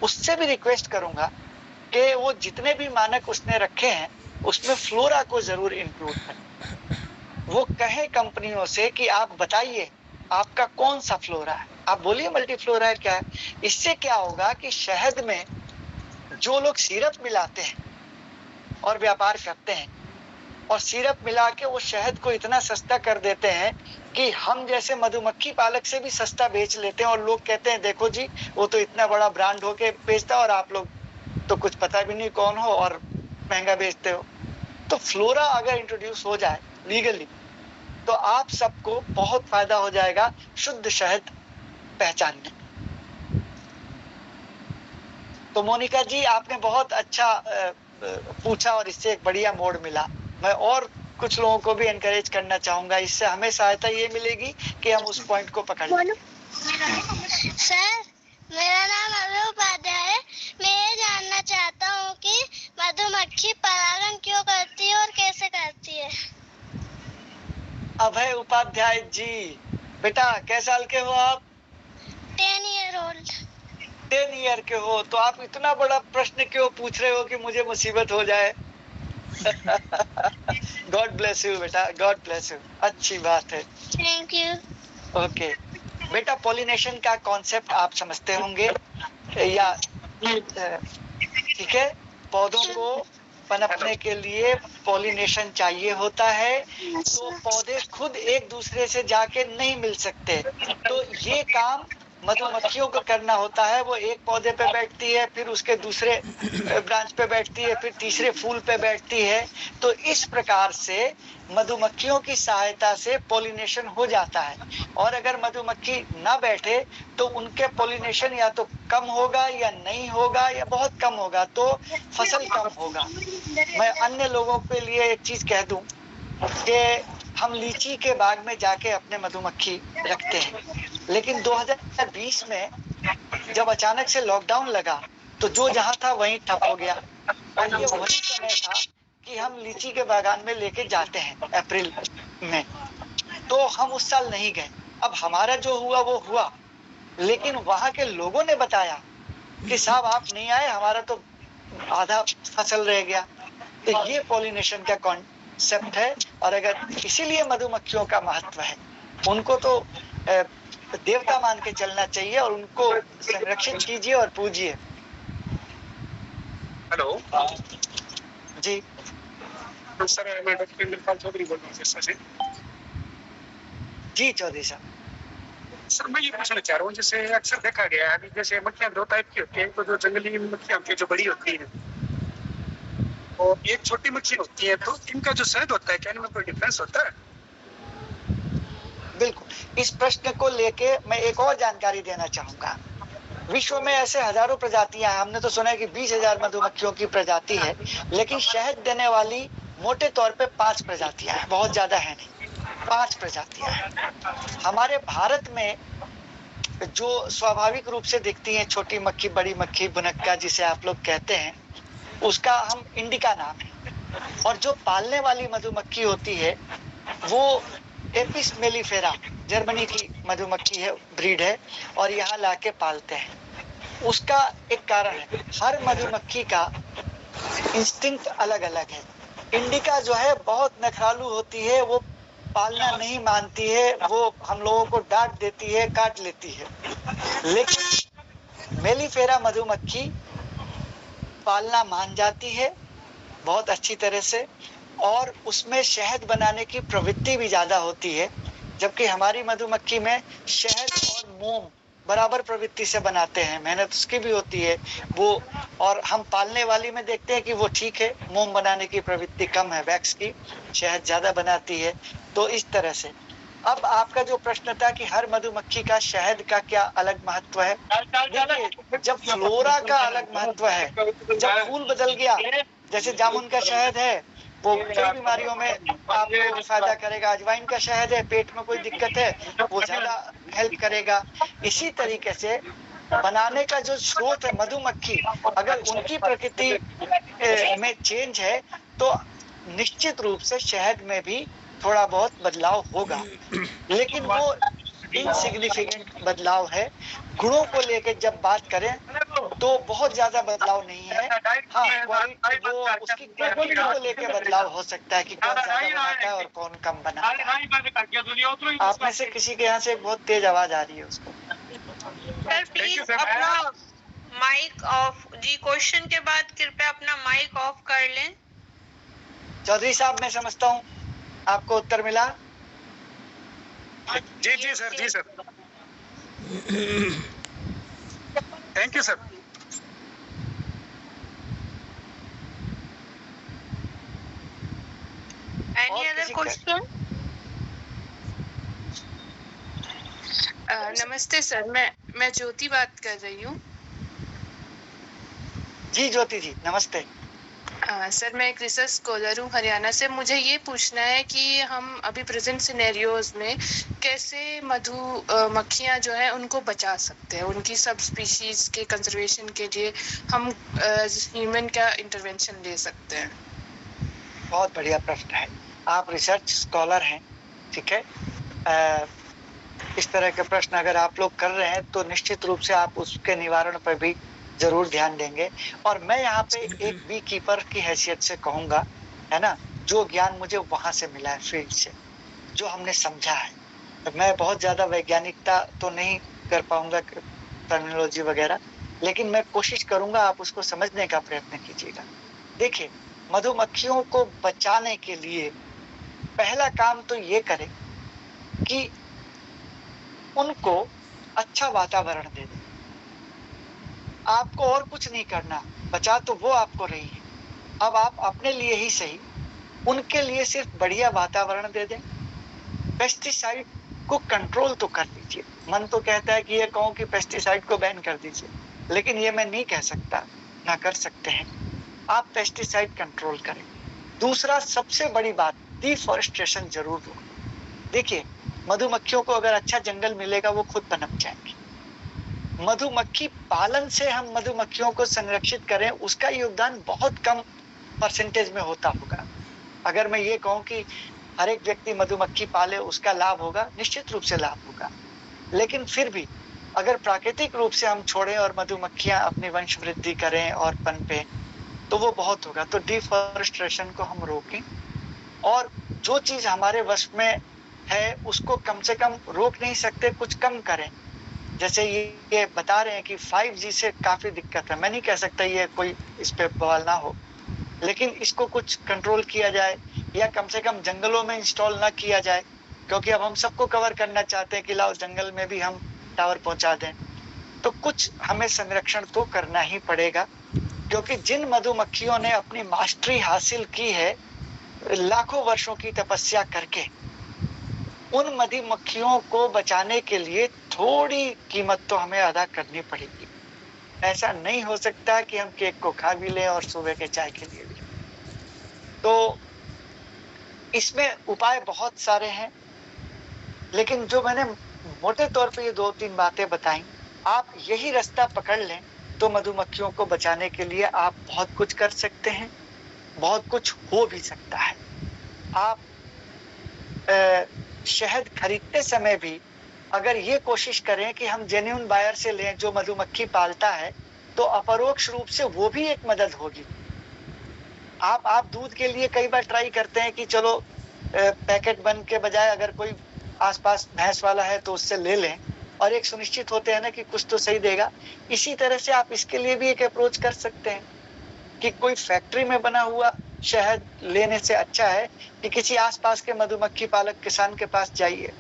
उससे भी रिक्वेस्ट करूंगा कि वो जितने भी मानक उसने रखे हैं उसमें फ्लोरा को जरूर इंक्लूड करें। वो कहे कंपनियों से कि आप बताइए आपका कौन सा फ्लोरा है, आप बोलिए मल्टीफ्लोरा क्या है। इससे क्या होगा कि शहद में जो लोग सिरप मिलाते हैं और व्यापार करते हैं और सिरप मिला के वो शहद को इतना सस्ता कर देते हैं कि हम जैसे मधुमक्खी पालक से भी सस्ता बेच लेते हैं, और लोग कहते हैं देखो जी वो तो इतना बड़ा ब्रांड होके बेचता है और आप लोग तो कुछ पता भी नहीं कौन हो और महंगा बेचते हो। तो फ्लोरा अगर इंट्रोड्यूस हो जाए लीगली तो आप सबको बहुत फायदा हो जाएगा शुद्ध शहद पहचानने। तो मोनिका जी आपने बहुत अच्छा पूछा और इससे एक बढ़िया मोड़ मिला। मैं और कुछ लोगों को भी एनकरेज करना चाहूंगा, इससे हमें सहायता ये मिलेगी कि हम उस पॉइंट को पकड़ लें। सर मेरा नाम अभय उपाध्याय है। मैं ये जानना चाहता हूँ कि मधुमक्खी परागण क्यों करती है और कैसे करती है। अभय उपाध्याय जी, बेटा कै साल के हो आप? 10 ईयर ओल्ड। 10 ईयर के हो, तो आप इतना बड़ा प्रश्न क्यों पूछ रहे हो कि मुझे मुसीबत हो जाए? गॉड ब्लेस यू बेटा, गॉड ब्लेस यू, अच्छी बात है। Thank you. ओके बेटा, पॉलिनेशन का कॉन्सेप्ट आप समझते होंगे या? ठीक है, पौधों को पनपने के लिए पॉलिनेशन चाहिए होता है, तो पौधे खुद एक दूसरे से जाके नहीं मिल सकते, तो ये काम मधुमक्खियों को करना होता है। वो एक पौधे पे बैठती है, फिर उसके दूसरे ब्रांच पे बैठती है, फिर तीसरे फूल पे बैठती है। तो इस प्रकार से मधुमक्खियों की सहायता से पॉलिनेशन हो जाता है, और अगर मधुमक्खी ना बैठे तो उनके पॉलिनेशन या तो कम होगा या नहीं होगा या बहुत कम होगा, तो फसल कम होगा। मैं अन्य लोगों के लिए एक चीज कह दूं कि हम लीची के बाग में जाके अपने मधुमक्खी रखते हैं, लेकिन 2020 में जब अचानक से लॉकडाउन लगा तो जो जहां था वहीं ठप हो गया, और ये वही समय था कि हम लीची के बागान में लेके जाते हैं अप्रैल में, तो हम उस साल नहीं गए। अब हमारा जो हुआ वो हुआ, लेकिन वहां के लोगों ने बताया कि साहब आप नहीं आए, हमारा तो आधा फसल रह गया। तो ये पॉलिनेशन का कॉन्सेप्ट है, और अगर इसीलिए मधुमक्खियों का महत्व है। उनको तो देवता मान के चलना चाहिए और उनको संरक्षित कीजिए और पूजिए। हेलो जी सर, मैं डॉक्टर इंद्रपाल चौधरी बोल रहा हूँ सिरसा से। जी चौधरी साहब। सर मैं ये पूछना चाह रहा हूँ, जैसे अक्सर देखा गया है अभी, जैसे मक्खियाँ दो टाइप की होती है, तो जो जंगली मक्खियाँ होती है जो बड़ी होती है, और एक छोटी मक्खी होती है, तो इनका जो शहद होता है क्या इनमें कोई डिफरेंस होता है? बिल्कुल, इस प्रश्न को लेके मैं एक और जानकारी देना चाहूंगा। विश्व में ऐसे हजारों प्रजातियां हैं, हमने तो सुना है कि 20,000 मधुमक्खियों की प्रजाति है, लेकिन शहद देने वाली मोटे तौर पे 5 प्रजातियां हैं, बहुत ज्यादा है नहीं, 5 प्रजातियां हैं। हमारे भारत में जो स्वाभाविक रूप से दिखती हैं, छोटी मक्खी, बड़ी मक्खी, बुनक्का जिसे आप लोग कहते हैं, उसका हम इंडिका नाम है, और जो पालने वाली मधुमक्खी होती है वो एपिस मेलिफेरा जर्मनी की मधुमक्खी है, ब्रीड है, और यहाँ लाके पालते हैं। उसका एक कारण है, हर मधुमक्खी का इंस्टिंक्ट अलग अलग है। इंडिका जो है बहुत नखरालू होती है, वो पालना नहीं मानती है, वो हम लोगों को डांट देती है, काट लेती है। लेकिन मेलिफेरा मधुमक्खी पालना मान जाती है बहुत अच्छी तरह से, और उसमें शहद बनाने की प्रवृत्ति भी ज्यादा होती है, जबकि हमारी मधुमक्खी में शहद और मोम बराबर प्रवृत्ति से बनाते हैं, मेहनत उसकी भी होती है वो, और हम पालने वाली में देखते हैं कि वो ठीक है, मोम बनाने की प्रवृत्ति कम है, वैक्स की, शहद ज्यादा बनाती है। तो इस तरह से अब आपका जो प्रश्न था कि हर मधुमक्खी का शहद का क्या अलग महत्व है, देखिए जब फ्लोरा का अलग महत्व है, जब फूल बदल गया, जैसे जामुन का शहद है वो कई बीमारियों में आपको फायदा करेगा, अजवाइन का शहद है पेट में कोई दिक्कत है वो ज्यादा हेल्प करेगा। इसी तरीके से बनाने का जो स्रोत है मधुमक्खी, अगर उनकी प्रकृति में चेंज है तो निश्चित रूप से शहद में भी थोड़ा बहुत बदलाव होगा, लेकिन वो इनसिग्निफिकेंट बदलाव है। गुणों को लेकर जब बात करें तो बहुत ज्यादा बदलाव नहीं है। हाँ, वो उसकी क्वालिटी को लेके बदलाव हो सकता है कि कौन ज्यादा बनाता है और कौन कम बनाता है। आप में से किसी के यहाँ से बहुत तेज आवाज आ रही है उसको। सर प्लीज अपना माइक ऑफ जी, क्वेश्चन के बाद कृपया अपना माइक ऑफ कर लें। चौधरी साहब, मैं समझता हूँ आपको उत्तर मिला। जी जी सर, जी sir, thank you sir. Any other question? नमस्ते सर, मैं ज्योति बात कर रही हूँ। जी ज्योति जी, नमस्ते। सर, मैं एक रिसर्च स्कॉलर हूँ हरियाणा से। मुझे ये पूछना है कि हम अभी प्रेजेंट सिनेरियोज में कैसे मधुमक्खियाँ जो है उनको बचा सकते हैं, उनकी सब स्पीशीज के कंजर्वेशन के लिए हम ह्यूमन का इंटरवेंशन ले सकते हैं। बहुत बढ़िया प्रश्न है। आप रिसर्च स्कॉलर हैं, ठीक है। इस तरह के प्रश्न अगर आप लोग कर रहे हैं तो निश्चित रूप से आप उसके निवारण पर भी जरूर ध्यान देंगे। और मैं यहाँ पे एक बी कीपर की हैसियत से कहूँगा, है ना, जो ज्ञान मुझे वहां से मिला है, फील्ड से, जो हमने समझा है। तो मैं बहुत ज्यादा वैज्ञानिकता तो नहीं कर पाऊंगा, टर्मिनोलॉजी वगैरह, लेकिन मैं कोशिश करूंगा, आप उसको समझने का प्रयत्न कीजिएगा। देखिए, मधुमक्खियों को बचाने के लिए पहला काम तो ये करें कि उनको अच्छा वातावरण दे दें। आपको और कुछ नहीं करना, बचा तो वो आपको रही है। अब आप अपने लिए ही सही, उनके लिए सिर्फ बढ़िया वातावरण दे दें। पेस्टिसाइड को कंट्रोल तो कर लीजिए। मन तो कहता है कि ये कहूं कि पेस्टिसाइड को बैन कर दीजिए, लेकिन ये मैं नहीं कह सकता, ना कर सकते हैं। आप पेस्टिसाइड कंट्रोल करें। दूसरा सबसे बड़ी बात, डिफॉरेस्टेशन जरूर हो। देखिए, मधुमक्खियों को अगर अच्छा जंगल मिलेगा वो खुद पनप जाएंगी। मधुमक्खी पालन से हम मधुमक्खियों को संरक्षित करें, उसका योगदान बहुत कम परसेंटेज में होता होगा। अगर मैं ये कहूं कि हर एक व्यक्ति मधुमक्खी पाले, उसका लाभ होगा, निश्चित रूप से लाभ होगा। लेकिन फिर भी अगर प्राकृतिक रूप से हम छोड़ें और मधुमक्खियां अपनी वंश वृद्धि करें और पनपे, तो वो बहुत होगा। तो डिफॉरेस्टेशन को हम रोकें, और जो चीज हमारे वश में है उसको कम से कम रोक नहीं सकते, कुछ कम करें। जैसे ये बता रहे हैं कि 5G से काफी दिक्कत है। मैं नहीं कह सकता ये कोई इस पे बवाल ना हो, लेकिन इसको कुछ कंट्रोल किया जाए, या कम से कम जंगलों में इंस्टॉल ना किया जाए, क्योंकि अब हम सबको कवर करना चाहते हैं कि लाओ जंगल में भी हम टावर पहुंचा दें। तो कुछ हमें संरक्षण तो करना ही पड़ेगा, क्योंकि जिन मधुमक्खियों ने अपनी मास्टरी हासिल की है लाखों वर्षों की तपस्या करके, उन मधुमक्खियों को बचाने के लिए थोड़ी कीमत तो हमें अदा करनी पड़ेगी। ऐसा नहीं हो सकता कि हम केक को खा भी लें और सुबह के चाय के लिए भी। तो इसमें उपाय बहुत सारे हैं, लेकिन जो मैंने मोटे तौर पे ये 2-3 बातें बताई, आप यही रास्ता पकड़ लें तो मधुमक्खियों को बचाने के लिए आप बहुत कुछ कर सकते हैं, बहुत कुछ हो भी सकता है। आप शहद खरीदते समय भी अगर ये कोशिश करें कि हम जेन्युइन बायर से लें जो मधुमक्खी पालता है, तो अपरोक्ष रूप से वो भी एक मदद होगी। आप दूध के लिए कई बार ट्राई करते हैं कि चलो पैकेट बन के बजाय अगर कोई आसपास भैंस वाला है तो उससे ले लें, और एक सुनिश्चित होते हैं ना कि कुछ तो सही देगा। इसी तरह से आप इसके लिए भी एक अप्रोच कर सकते हैं कि कोई फैक्ट्री में बना हुआ शहद लेने से अच्छा है कि किसी आसपास के मधुमक्खी पालक किसान के पास जाइए।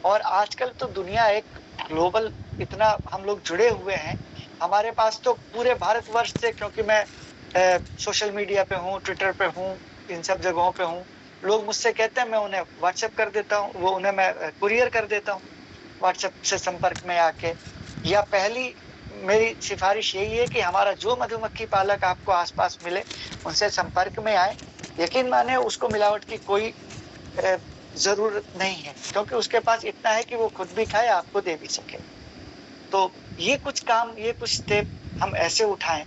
और आजकल तो दुनिया एक ग्लोबल, इतना हम लोग जुड़े हुए हैं, हमारे पास तो पूरे भारतवर्ष से, क्योंकि मैं सोशल मीडिया पे हूँ, ट्विटर पे हूँ, इन सब जगहों पे हूँ, लोग मुझसे कहते हैं, मैं उन्हें व्हाट्सएप कर देता हूँ, वो उन्हें मैं कुरियर कर देता हूँ व्हाट्सएप से संपर्क में आके। या पहली मेरी सिफारिश यही है कि हमारा जो मधुमक्खी पालक आपको आसपास मिले उनसे संपर्क में आए। यकीन माने उसको मिलावट की कोई जरूरत नहीं है, क्योंकि उसके पास इतना है कि वो खुद भी खाए, आपको दे भी सके। तो ये कुछ काम, ये कुछ स्टेप हम ऐसे उठाएं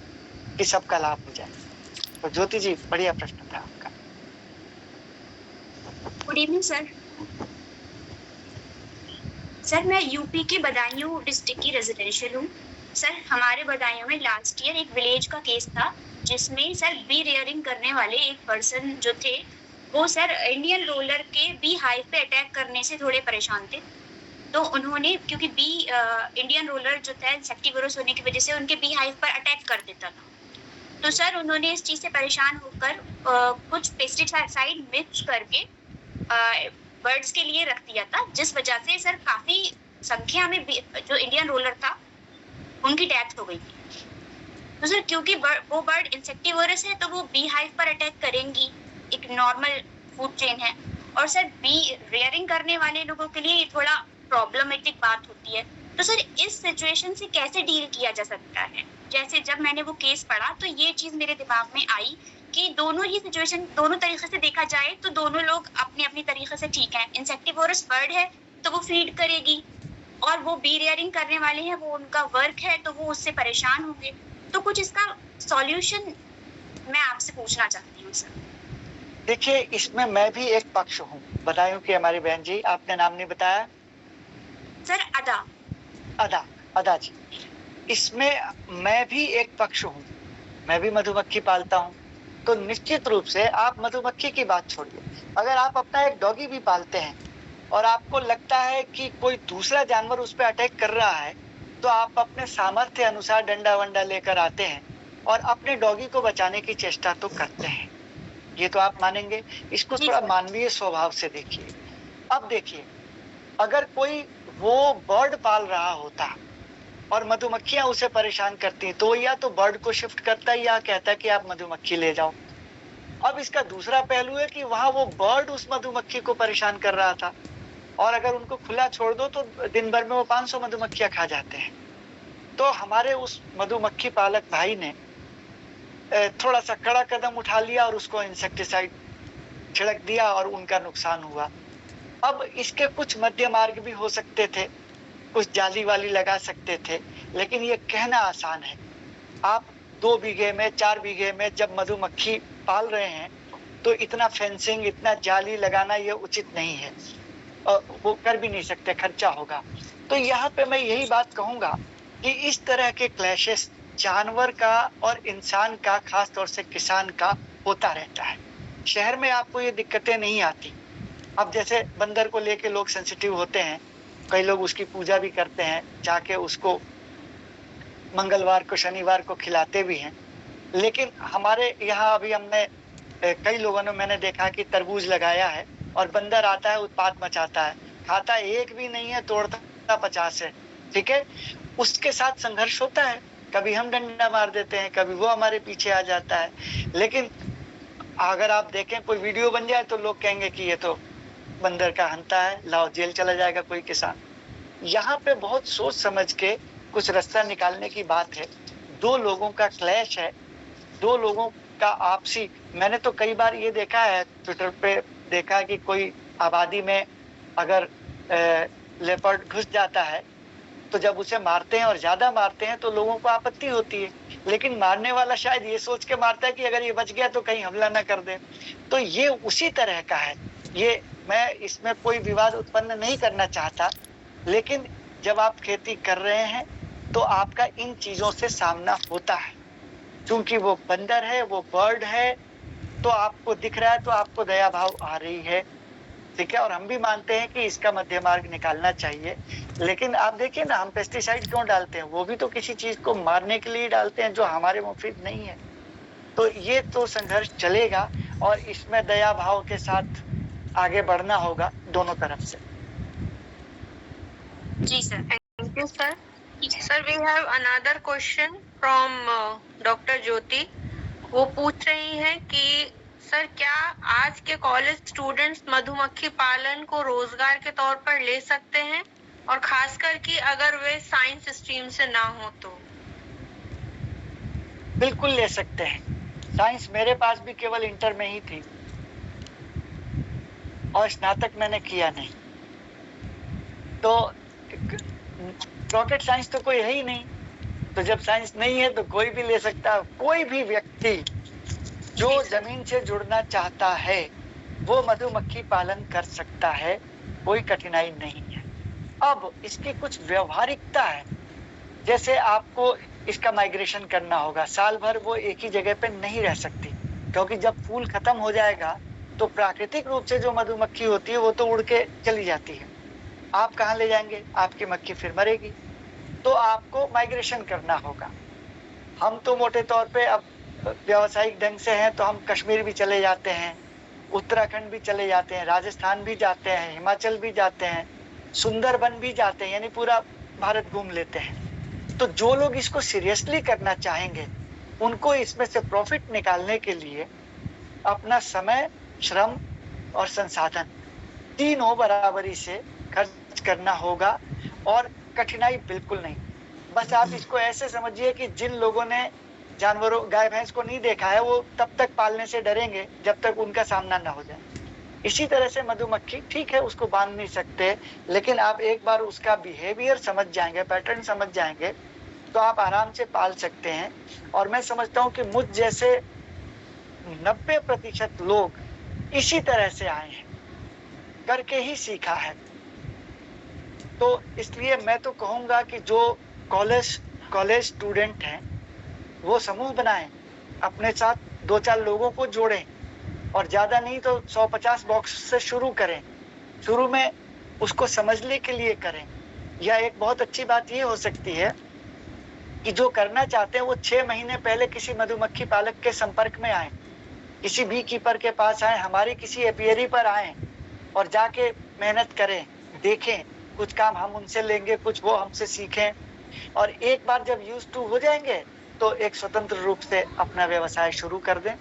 कि सबका लाभ हो जाए। तो ज्योति जी, बढ़िया प्रश्न था आपका। Good evening sir. सर मैं यूपी के बदायूं डिस्ट्रिक्ट की रेजिडेंशियल हूँ। सर हमारे बदायूं में लास्ट ईयर एक विलेज का केस था जिसमें सर बी रेयरिंग करने वाले एक पर्सन जो थे वो सर इंडियन रोलर के बी हाइव पे अटैक करने से थोड़े परेशान थे। तो उन्होंने, क्योंकि बी इंडियन रोलर जो था इंसेक्टिवोरस होने की वजह से उनके बी हाइव पर अटैक कर देता था, तो सर उन्होंने इस चीज़ से परेशान होकर कुछ पेस्टिसाइड मिक्स करके बर्ड्स के लिए रख दिया था, जिस वजह से सर काफ़ी संख्या में जो इंडियन रोलर था उनकी डेथ हो गई थी। तो सर क्योंकि वो बर्ड इंसेक्टिवोरस है तो वो बी हाइव पर अटैक करेंगी, एक नॉर्मल फूड चेन है। और सर बी रेयरिंग करने वाले लोगों के लिए ये थोड़ा प्रॉब्लमेटिक बात होती है। तो सर इस सिचुएशन से कैसे डील किया जा सकता है? जैसे जब मैंने वो केस पढ़ा तो ये चीज़ मेरे दिमाग में आई कि दोनों ही सिचुएशन, दोनों तरीके से देखा जाए तो दोनों लोग अपनी अपनी तरीके से ठीक हैं। इंसेक्टिवोरस बर्ड है तो वो फीड करेगी, और वो बी रेयरिंग करने वाले हैं, वो उनका वर्क है तो वो उससे परेशान होंगे। तो कुछ इसका सॉल्यूशन मैं आपसे पूछना चाहती हूँ सर। देखिए, इसमें मैं भी एक पक्ष हूँ। बदायूं की हमारी बहन जी, आपने नाम नहीं बताया सर? अदा। अदा, अदा जी, इसमें मैं भी एक पक्ष हूँ। मैं भी मधुमक्खी पालता हूँ। तो निश्चित रूप से आप मधुमक्खी की बात छोड़िए, अगर आप अपना एक डॉगी भी पालते हैं और आपको लगता है कि कोई दूसरा जानवर उस पर अटैक कर रहा है, तो आप अपने सामर्थ्य अनुसार डंडा वंडा लेकर आते हैं और अपने डॉगी को बचाने की चेष्टा तो करते हैं। ये तो आप मानेंगे। इसको थोड़ा मानवीय स्वभाव से देखिए। अब देखिए, अगर कोई वो बर्ड पाल रहा होता और मधुमक्खियां उसे परेशान करती हैं, तो या तो बर्ड को शिफ्ट करता या कहता कि आप मधुमक्खी ले जाओ। अब इसका दूसरा पहलू है कि वहां वो बर्ड उस मधुमक्खी को परेशान कर रहा था, और अगर उनको खुला छोड़ दो तो दिन भर में वो 500 मधुमक्खियां खा जाते हैं। तो हमारे उस मधुमक्खी पालक भाई ने थोड़ा सा कड़ा कदम उठा लिया और उसको इंसेक्टिसाइड छिड़क दिया और उनका नुकसान हुआ। अब इसके कुछ मध्य मार्ग भी हो सकते थे, कुछ जाली वाली लगा सकते थे, लेकिन ये कहना आसान है। आप 2 बीघे में 4 बीघे में जब मधुमक्खी पाल रहे हैं तो इतना फेंसिंग, इतना जाली लगाना ये उचित नहीं है, और वो कर भी नहीं सकते, खर्चा होगा। तो यहाँ पे मैं यही बात कहूँगा कि इस तरह के क्लैशेस जानवर का और इंसान का, खास तौर से किसान का, होता रहता है। शहर में आपको ये दिक्कतें नहीं आती। अब जैसे बंदर को लेके लोग सेंसिटिव होते हैं, कई लोग उसकी पूजा भी करते हैं, जाके उसको मंगलवार को, शनिवार को खिलाते भी हैं। लेकिन हमारे यहाँ अभी हमने कई लोगों ने, मैंने देखा कि तरबूज लगाया है और बंदर आता है, उत्पात मचाता है, खाता एक भी नहीं है, तोड़ता 50 है। ठीक है, उसके साथ संघर्ष होता है, कभी हम डंडा मार देते हैं, कभी वो हमारे पीछे आ जाता है। लेकिन अगर आप देखें कोई वीडियो बन जाए तो लोग कहेंगे कि ये तो बंदर का हंता है, लाओ जेल चला जाएगा कोई किसान। यहाँ पे बहुत सोच समझ के कुछ रास्ता निकालने की बात है। 2 लोगों का क्लैश है, 2 लोगों का आपसी। मैंने तो कई बार ये देखा है, ट्विटर पे देखा कि कोई आबादी में अगर लेपर्ड घुस जाता है तो जब उसे मारते हैं और ज्यादा मारते हैं तो लोगों को आपत्ति होती है, लेकिन मारने वाला शायद ये सोच के मारता है कि अगर ये बच गया तो कहीं हमला ना कर दे। तो ये उसी तरह का है। ये मैं इसमें कोई विवाद उत्पन्न नहीं करना चाहता, लेकिन जब आप खेती कर रहे हैं तो आपका इन चीजों से सामना होता है। क्योंकि वो बंदर है, वो बर्ड है, तो आपको दिख रहा है, तो आपको दया भाव आ रही है। ठीक है, और हम भी मानते हैं कि इसका मध्य मार्ग निकालना चाहिए। लेकिन आप देखिए ना, हम पेस्टिसाइड क्यों डालते हैं? वो भी तो किसी चीज को मारने के लिए डालते हैं जो हमारे मुफीद नहीं है। तो ये तो संघर्ष चलेगा और इसमें दया भाव के साथ आगे बढ़ना होगा दोनों तरफ से। जी sir, thank you sir. Sir we have another question from doctor Jyoti. वो पूछ रही है कि सर क्या आज के कॉलेज स्टूडेंट्स मधुमक्खी पालन को रोजगार के तौर पर ले सकते हैं, और खासकर कि अगर वे साइंस स्ट्रीम से ना हो तो? बिल्कुल ले सकते हैं। साइंस मेरे पास भी केवल इंटर में ही थी और स्नातक मैंने किया नहीं। तो रॉकेट साइंस तो कोई है ही नहीं, तो जब साइंस नहीं है तो कोई भी ले सकता है। कोई भी व्यक्ति जो जमीन से जुड़ना चाहता है वो मधुमक्खी पालन कर सकता है, कोई कठिनाई नहीं है। अब इसकी कुछ व्यवहारिकता है, जैसे आपको इसका माइग्रेशन करना होगा, साल भर वो एक ही जगह पे नहीं रह सकती, क्योंकि जब फूल खत्म हो जाएगा तो प्राकृतिक रूप से जो मधुमक्खी होती है वो तो उड़ के चली जाती है। आप कहाँ ले जाएंगे? आपकी मक्खी फिर मरेगी। तो आपको माइग्रेशन करना होगा। हम तो मोटे तौर पे अब व्यावसायिक ढंग से हैं तो हम कश्मीर भी चले जाते हैं, उत्तराखंड भी चले जाते हैं, राजस्थान भी जाते हैं, हिमाचल भी जाते हैं, सुंदरबन भी जाते हैं, यानी पूरा भारत घूम लेते हैं। तो जो लोग इसको सीरियसली करना चाहेंगे उनको इसमें से प्रॉफिट निकालने के लिए अपना समय, श्रम और संसाधन तीनों बराबरी से खर्च करना होगा, और कठिनाई बिल्कुल नहीं। बस आप इसको ऐसे समझिए कि जिन लोगों ने जानवरों, गाय भैंस को नहीं देखा है वो तब तक पालने से डरेंगे जब तक उनका सामना ना हो जाए। इसी तरह से मधुमक्खी, ठीक है उसको बांध नहीं सकते, लेकिन आप एक बार उसका बिहेवियर समझ जाएंगे, पैटर्न समझ जाएंगे, तो आप आराम से पाल सकते हैं। और मैं समझता हूँ कि मुझ जैसे 90% लोग इसी तरह से आए हैं, करके ही सीखा है। तो इसलिए मैं तो कहूँगा कि जो कॉलेज स्टूडेंट हैं वो समूह बनाएं, अपने साथ 2-4 लोगों को जोड़ें, और ज़्यादा नहीं तो 100-50 बॉक्स से शुरू करें। शुरू में उसको समझने के लिए करें। या एक बहुत अच्छी बात ये हो सकती है कि जो करना चाहते हैं वो 6 महीने पहले किसी मधुमक्खी पालक के संपर्क में आए, किसी बी कीपर के पास आए, हमारी किसी एपियरी पर आए और जाके मेहनत करें, देखें, कुछ काम हम उनसे लेंगे, कुछ वो हमसे सीखें, और एक बार जब यूज टू हो जाएंगे तो एक स्वतंत्र रूप से अपना व्यवसाय शुरू कर दें।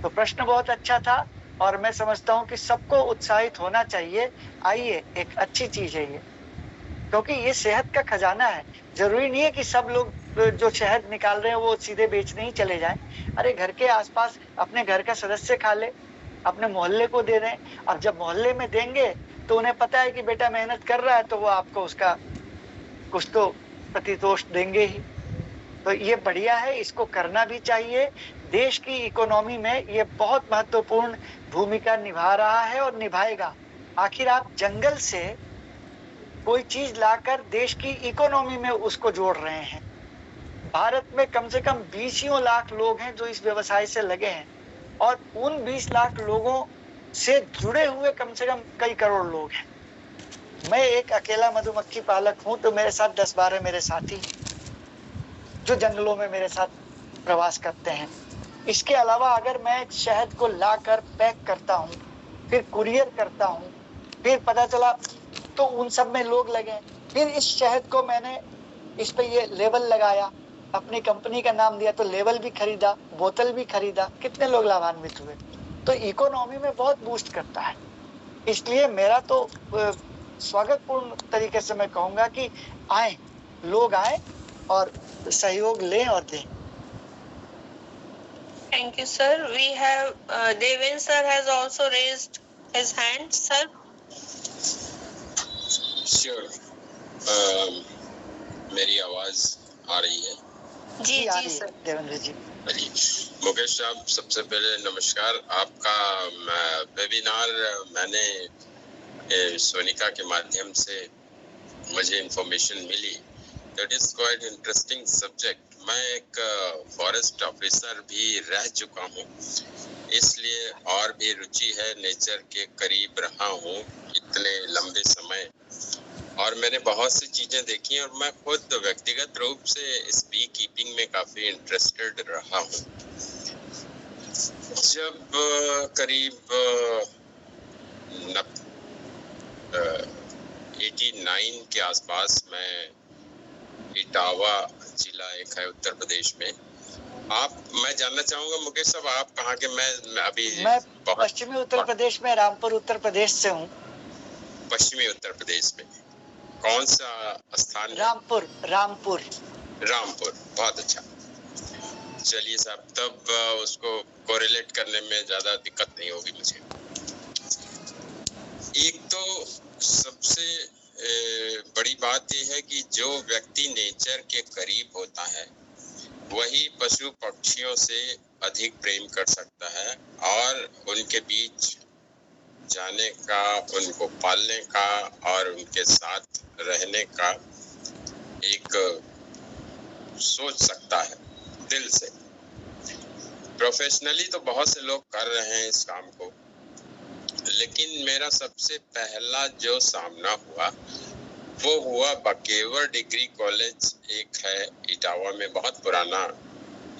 तो प्रश्न बहुत अच्छा था और मैं समझता हूँ कि सबको उत्साहित होना चाहिए। आइए, एक अच्छी चीज है ये, क्योंकि ये सेहत का खजाना है। जरूरी नहीं है कि सब लोग जो शहद निकाल रहे हैं वो सीधे बेचने ही चले जाएं। अरे घर के आसपास अपने घर का सदस्य खा ले, अपने मोहल्ले को दे दें, और जब मोहल्ले में देंगे तो उन्हें पता है कि बेटा मेहनत कर रहा है, तो वो आपको उसका कुछ तो प्रतितोष देंगे ही। तो ये बढ़िया है, इसको करना भी चाहिए। देश की इकोनॉमी में ये बहुत महत्वपूर्ण भूमिका निभा रहा है और निभाएगा। आखिर आप जंगल से कोई चीज लाकर देश की इकोनॉमी में उसको जोड़ रहे हैं। भारत में कम से कम 20 लाख लोग हैं जो इस व्यवसाय से लगे हैं, और उन 20 लाख लोगों से जुड़े हुए कम से कम कई करोड़ लोग हैं। मैं एक अकेला मधुमक्खी पालक हूं, तो मेरे साथ 10-12 मेरे साथी जो जंगलों में मेरे साथ प्रवास करते हैं। इसके अलावा अगर मैं शहद को लाकर पैक करता हूँ, फिर कुरियर करता हूँ, फिर पता चला तो उन सब में लोग लगे, फिर इस शहद को मैंने इस पे ये लेबल लगाया, अपनी कंपनी का नाम दिया, तो लेबल भी खरीदा, बोतल भी खरीदा, कितने लोग लाभान्वित हुए। तो इकोनॉमी में बहुत बूस्ट करता है। इसलिए मेरा तो स्वागतपूर्ण तरीके से मैं कहूँगा कि आए, लोग आए और सहयोग लें और दें। Thank you, sir. We have Devin sir has also raised his hand, sir. Sure. मेरी आवाज आ रही है? जी जी सर। देवेंद्र जी। मुकेश साहब, सबसे पहले नमस्कार। आपका वेबिनार मैंने सोनिका के माध्यम से मुझे इंफॉर्मेशन मिली। That is quite interesting subject. मैं एक फॉरेस्ट ऑफिसर भी रह चुका हूँ, इसलिए और भी रुचि है, नेचर के करीब रहा हूँ इतने लंबे समय, और मैंने बहुत सी चीज़ें देखी हैं, और मैं खुद व्यक्तिगत रूप से इस बी कीपिंग में काफ़ी इंटरेस्टेड रहा हूँ। जब करीब 89 के आसपास मैं इटावा जिला एक है उत्तर प्रदेश में, मैं जानना चाहूंगा मुकेश साहब, आप कहाँ के? मैं पश्चिमी उत्तर प्रदेश में, रामपुर उत्तर प्रदेश से हूँ। पश्चिमी उत्तर प्रदेश में कौन सा स्थान? रामपुर। बहुत अच्छा। चलिए साहब, तब उसको कोरिलेट करने में ज्यादा दिक्कत नहीं होगी मुझे। एक तो सबसे बड़ी बात यह है कि जो व्यक्ति नेचर के करीब होता है वही पशु पक्षियों से अधिक प्रेम कर सकता है और उनके बीच जाने का, उनको पालने का और उनके साथ रहने का एक सोच सकता है दिल से। प्रोफेशनली तो बहुत से लोग कर रहे हैं इस काम को, लेकिन मेरा सबसे पहला जो सामना हुआ वो हुआ बकेवर डिग्री कॉलेज एक है इटावा में, बहुत पुराना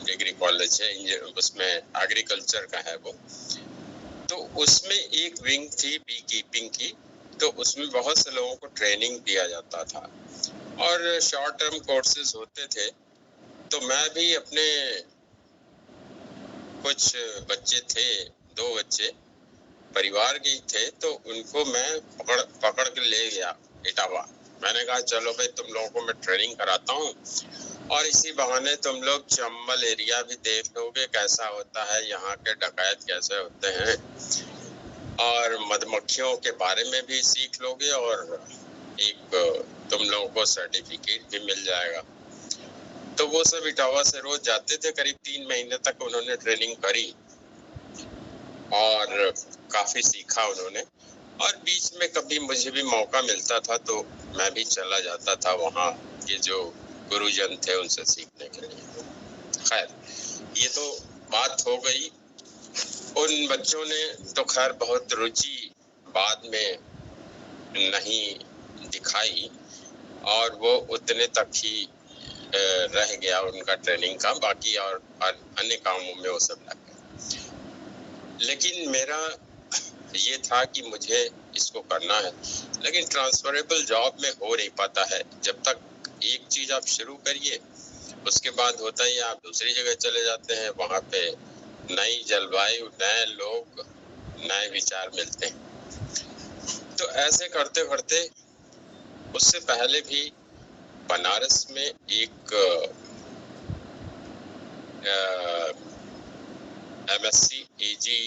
डिग्री कॉलेज है, उसमें एग्रीकल्चर का है वो। तो उसमें एक विंग थी बी कीपिंग की, तो उसमें बहुत से लोगों को ट्रेनिंग दिया जाता था और शॉर्ट टर्म कोर्सेज होते थे। तो मैं भी अपने कुछ बच्चे थे, 2 बच्चे परिवार के थे, तो उनको मैं पकड़ के ले गया इटावा। मैंने कहा चलो भाई तुम लोगों को मैं ट्रेनिंग कराता हूँ और इसी बहाने तुम लोग चंबल एरिया भी देख लोगे कैसा होता है, यहाँ के डकैत कैसे होते हैं और मधुमक्खियों के बारे में भी सीख लोगे और एक तुम लोगों को सर्टिफिकेट भी मिल जाएगा। तो वो सब इटावा से रोज जाते थे, करीब 3 महीने तक उन्होंने ट्रेनिंग करी और काफी सीखा उन्होंने। और बीच में कभी मुझे भी मौका मिलता था तो मैं भी चला जाता था वहाँ के जो गुरुजन थे उनसे सीखने के लिए। खैर ये तो बात हो गई। उन बच्चों ने तो खैर बहुत रुचि बाद में नहीं दिखाई और वो उतने तक ही रह गया उनका ट्रेनिंग का, बाकी और अन्य कामों में वो सब लग गए। लेकिन मेरा ये था कि मुझे इसको करना है, लेकिन ट्रांसफरेबल जॉब में हो नहीं पाता है। जब तक एक चीज आप शुरू करिए उसके बाद होता ही आप दूसरी जगह चले जाते हैं, वहाँ पे नई जलवायु, नए लोग, नए विचार मिलते हैं। तो ऐसे करते करते उससे पहले भी बनारस में एक MSc AG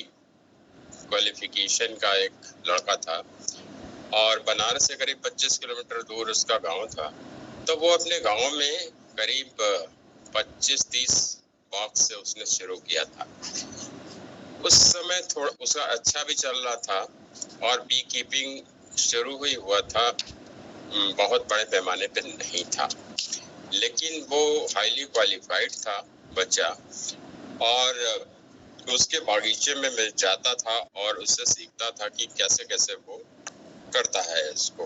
क्वालिफिकेशन का एक लड़का था और बनारस से करीब 25 किलोमीटर दूर उसका गांव था। तो वो अपने गांव में करीब 25-30 बॉक्स से उसने शुरू किया था। उस समय थोड़ा उसका अच्छा भी चल रहा था और बी कीपिंग शुरू ही हुआ था, बहुत बड़े पैमाने पे नहीं था, लेकिन वो हाईली क्वालिफाइड था बच्चा और उसके बागीचे में मिल जाता था और उससे सीखता था कि कैसे कैसे वो करता है इसको।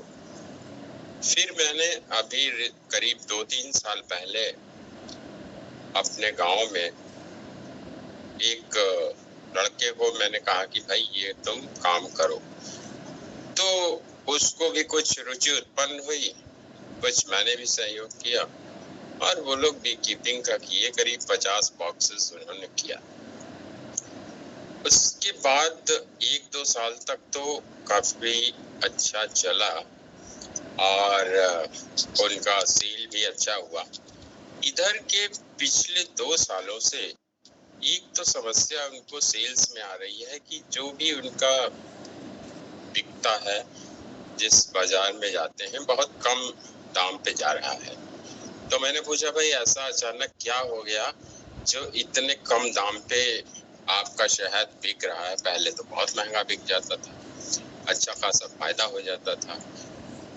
फिर मैंने अभी करीब 2-3 साल पहले अपने गांव में एक लड़के को मैंने कहा कि भाई ये तुम काम करो, तो उसको भी कुछ रुचि उत्पन्न हुई, कुछ मैंने भी सहयोग किया और वो लोग बी कीपिंग का किए, करीब 50 बॉक्सेस उन्होंने किया। उसके बाद 1-2 साल तक तो काफी अच्छा चला और उनका सेल भी अच्छा हुआ। इधर के पिछले 2 सालों से एक तो समस्या उनको सेल्स में आ रही है कि जो भी उनका बिकता है, जिस बाजार में जाते हैं, बहुत कम दाम पे जा रहा है। तो मैंने पूछा भाई ऐसा अचानक क्या हो गया जो इतने कम दाम पे आपका शहद बिक रहा है? पहले तो बहुत महंगा बिक जाता था, अच्छा खासा फायदा हो जाता था।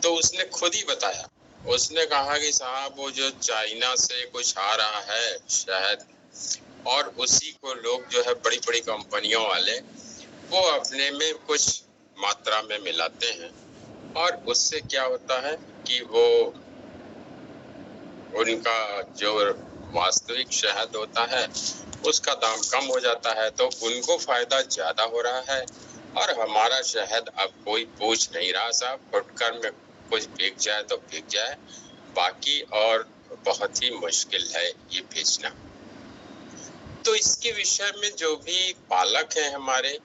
तो उसने खुद ही बताया, उसने कहा कि साहब वो जो चाइना से कुछ आ रहा है शहद और उसी को लोग जो है बड़ी बड़ी कंपनियों वाले वो अपने में कुछ मात्रा में मिलाते हैं और उससे क्या होता है कि वो उनका जो वास्तविक शहद होता है उसका दाम कम हो जाता है, तो उनको फायदा ज्यादा हो रहा है और हमारा शहद अब कोई पूछ नहीं रहा साहब, फुटकर में कुछ बिक जाए तो बिक जाए, बाकी और बहुत ही मुश्किल है ये बेचना। तो इसके विषय में जो भी पालक हैं हमारे,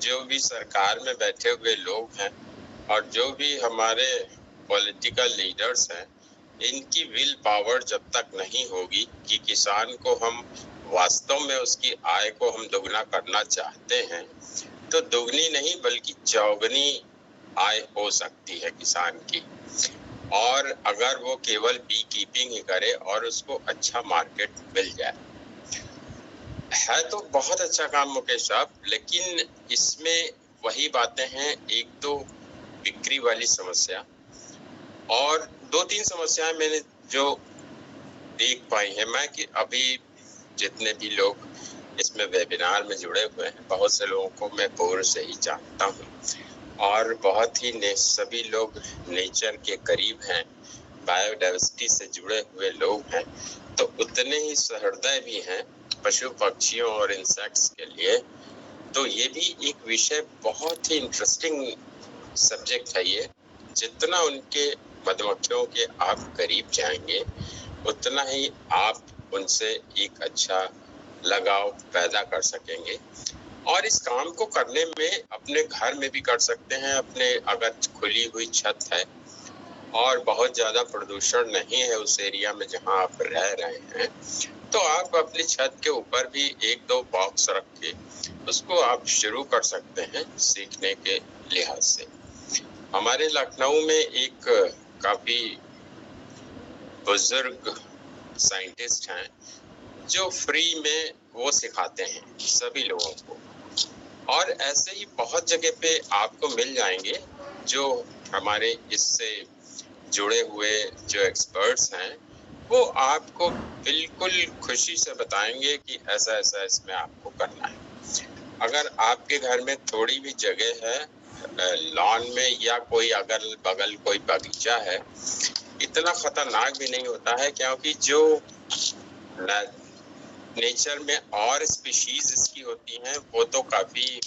जो भी सरकार में बैठे हुए लोग हैं और जो भी हमारे पॉलिटिकल लीडर्स हैं, इनकी विल पावर जब तक नहीं होगी कि किसान को हम वास्तव में उसकी आय को हम दोगुना करना चाहते हैं, तो दोगुनी नहीं बल्कि चौगुनी आय हो सकती है किसान की। और अगर वो केवल बी कीपिंग ही करे और उसको अच्छा मार्केट मिल जाए। है तो बहुत अच्छा काम मुकेश साहब, लेकिन इसमें वही बातें हैं, एक तो बिक्री वाली समस्या और 2-3 समस्याएं मैंने जो देख पाई है मैं कि अभी जितने भी लोग इसमें वेबिनार में जुड़े हुए हैं, बहुत से लोगों को मैं पूर्व से ही जानता हूँ और बहुत ही सभी लोग नेचर के करीब हैं, बायोडाइवर्सिटी से जुड़े हुए लोग हैं, तो उतने ही सहृदय भी हैं पशु पक्षियों और इंसेक्ट्स के लिए। तो ये भी एक विषय बहुत ही इंटरेस्टिंग सब्जेक्ट है ये। जितना उनके मधुमक्खियों के आप करीब जाएंगे उतना ही आप उनसे एक अच्छा लगाव पैदा कर सकेंगे और इस काम को करने में अपने घर में भी कर सकते हैं। अपने अगर खुली हुई छत है और बहुत ज्यादा प्रदूषण नहीं है उस एरिया में जहां आप रह रहे हैं, तो आप अपनी छत के ऊपर भी 1-2 बॉक्स रख के उसको आप शुरू कर सकते हैं सीखने के लिहाज से। हमारे लखनऊ में एक काफी बुजुर्ग साइंटिस्ट हैं जो फ्री में वो सिखाते हैं सभी लोगों को, और ऐसे ही बहुत जगह पे आपको मिल जाएंगे जो हमारे इससे जुड़े हुए जो एक्सपर्ट्स हैं, वो आपको बिल्कुल खुशी से बताएंगे कि ऐसा ऐसा इसमें आपको करना है। अगर आपके घर में थोड़ी भी जगह है लॉन में या कोई अगल बगल कोई बगीचा है, इतना खतरनाक भी नहीं होता है क्योंकि जो नेचर में और स्पीशीज इसकी होती हैं वो तो काफी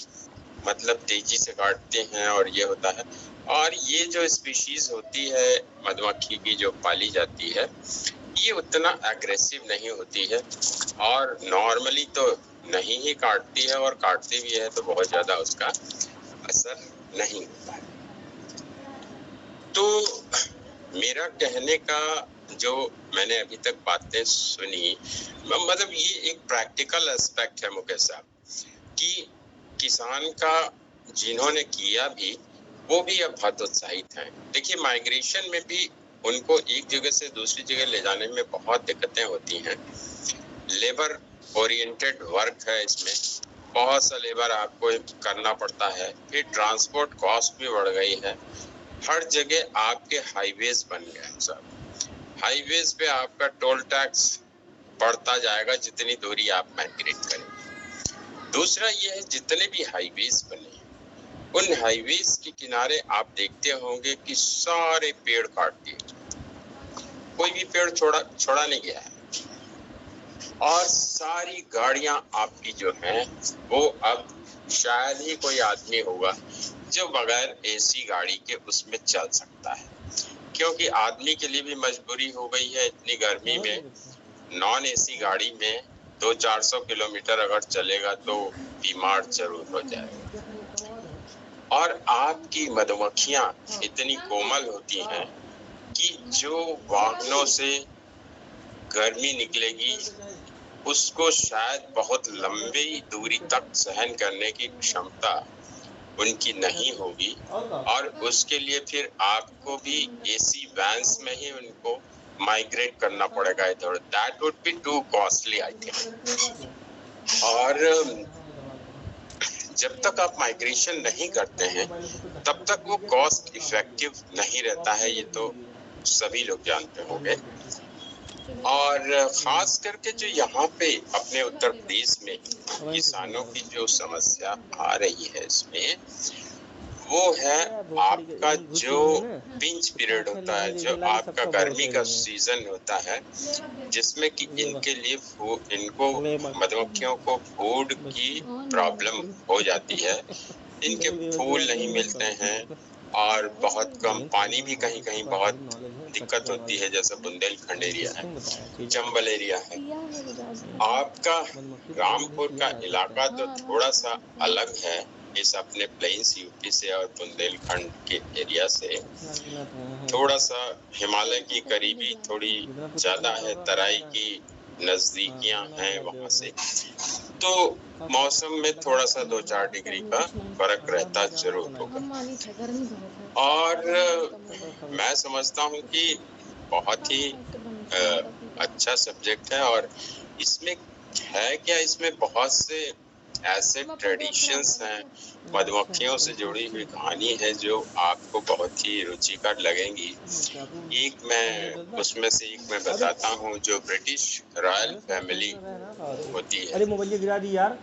मतलब तेजी से काटते हैं और ये होता है, और ये जो स्पीशीज होती है मधुमक्खी की जो पाली जाती है ये उतना एग्रेसिव नहीं होती है और नॉर्मली तो नहीं ही काटती है, और काटती भी है तो बहुत ज्यादा उसका असर नहीं होता है। तो मेरा कहने का जो मैंने अभी तक बातें सुनी, मतलब ये एक प्रैक्टिकल एस्पेक्ट है मुकेश साहब, कि किसान का जिन्होंने किया भी वो भी अब बहुत उत्साहित हैं। देखिए माइग्रेशन में भी उनको एक जगह से दूसरी जगह ले जाने में बहुत दिक्कतें होती हैं। लेबर ओरिएंटेड वर्क है, इसमें बहुत सा लेबर आपको करना पड़ता है, फिर ट्रांसपोर्ट कॉस्ट भी बढ़ गई है। हर जगह आपके हाईवेज बन गए हैं सब, हाईवेज पे आपका टोल टैक्स बढ़ता जाएगा जितनी दूरी आप माइग्रेट करेंगे। दूसरा ये है जितने भी हाईवेज बने उन हाईवेज के किनारे आप देखते होंगे कि सारे पेड़ काट दिए, कोई भी पेड़ छोड़ा नहीं गया है, और सारी गाड़ियां आपकी जो हैं वो अब शायद ही कोई आदमी होगा जो बगैर एसी गाड़ी के उसमें चल सकता है, क्योंकि आदमी के लिए भी मजबूरी हो गई है इतनी गर्मी में नॉन एसी गाड़ी में 200-400 किलोमीटर अगर चलेगा तो बीमार जरूर हो जाएगा। और आपकी मधुमक्खियां इतनी कोमल होती हैं कि जो वाहनों से गर्मी निकलेगी उसको शायद बहुत लंबी दूरी तक सहन करने की क्षमता उनकी नहीं होगी, और उसके लिए फिर आपको भी एसी वैन्स में ही उनको माइग्रेट करना पड़ेगा इधर। That would be to costly I think. और जब तक आप माइग्रेशन नहीं करते हैं तब तक वो कॉस्ट इफेक्टिव नहीं रहता है, ये तो सभी लोग जानते होंगे। और खास करके जो यहाँ पे अपने उत्तर प्रदेश में किसानों की जो समस्या आ रही है इसमें, वो है आपका जो पिंच पीरियड होता है, जो आपका गर्मी का सीजन होता है, जिसमें कि इनके लिए इनको मधुमक्खियों को फूड की प्रॉब्लम हो जाती है, इनके फूल नहीं मिलते हैं और बहुत कम पानी भी कहीं कहीं बहुत दिक्कत होती है, जैसे बुंदेलखंड एरिया है, चंबल एरिया है। आपका रामपुर का इलाका तो थोड़ा सा अलग है इस अपने प्लेन्स यूपी से और बुंदेलखंड के एरिया से, थोड़ा सा हिमालय की करीबी थोड़ी ज्यादा है, तराई की नजदीकियां हैं वहां से, तो मौसम में थोड़ा सा 2-4 डिग्री का फर्क रहता जरूर होगा। और मैं समझता हूँ कि बहुत ही अच्छा सब्जेक्ट है, और इसमें है क्या, इसमें बहुत से ऐसे ट्रेडिशंस हैं, मधुमक्खियों से जुड़ी हुई कहानी है जो आपको बहुत ही रुचिकर लगेंगी। एक मैं उसमें से एक मैं बताता हूँ, जो ब्रिटिश रॉयल फैमिली होती है अरे मोबाइल ये गिरा दी यार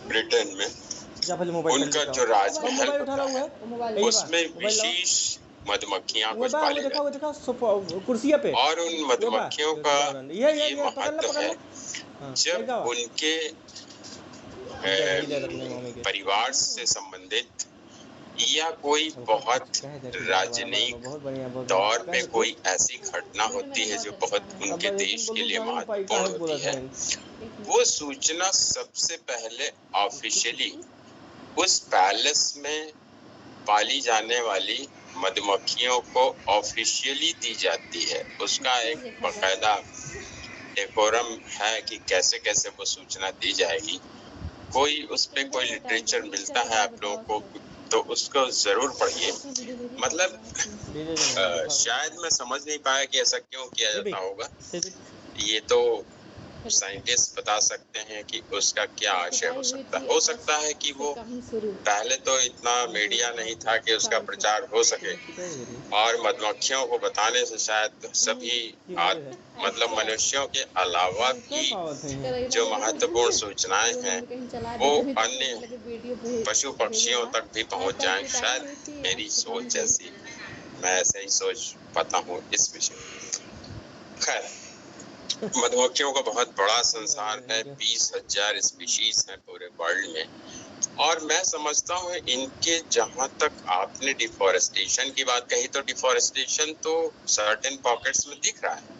ब्रिटेन में, उनका जो राजमहल होता है उसमें विशेष मधुमक्खियां कुछ पाली जाती हैं कुर्सिया पे, और उन मधुमक्खियों का ये महत्व है, जब उनके परिवार से संबंधित या कोई बहुत राजनीतिक तौर पे कोई ऐसी घटना होती है जो बहुत उनके देश के लिए महत्वपूर्ण होती है, वो सूचना सबसे पहले ऑफिशियली उस पैलेस में पाली जाने वाली मधुमक्खियों को ऑफिशियली दी जाती है। उसका एक बाकायदा डेकोरम है कि कैसे कैसे वो सूचना दी जाएगी। कोई उस पे कोई लिटरेचर मिलता है आप लोगों को तो उसको जरूर पढ़िए। मतलब शायद मैं समझ नहीं पाया कि ऐसा क्यों किया जाता होगा, ये तो साइंटिस्ट बता सकते हैं कि उसका क्या आशय हो सकता है कि वो पहले तो इतना मीडिया नहीं था कि उसका प्रचार हो सके, और मधुमक्खियों को बताने से शायद सभी मतलब मनुष्यों के अलावा भी जो महत्वपूर्ण सूचनाएं हैं वो अन्य पशु पक्षियों तक भी पहुंच जाएं। शायद मेरी सोच ऐसी, मैं ऐसे ही सोच पाता हूँ इस विषय। खैर, मधुमक्खियों का बहुत बड़ा संसार है, 20,000 स्पीशीज हैं पूरे वर्ल्ड में, और मैं समझता हूँ इनके जहाँ तक आपने डिफॉरेस्टेशन की बात कही, तो डिफॉरेस्टेशन तो सर्टेन पॉकेट्स में दिख रहा है।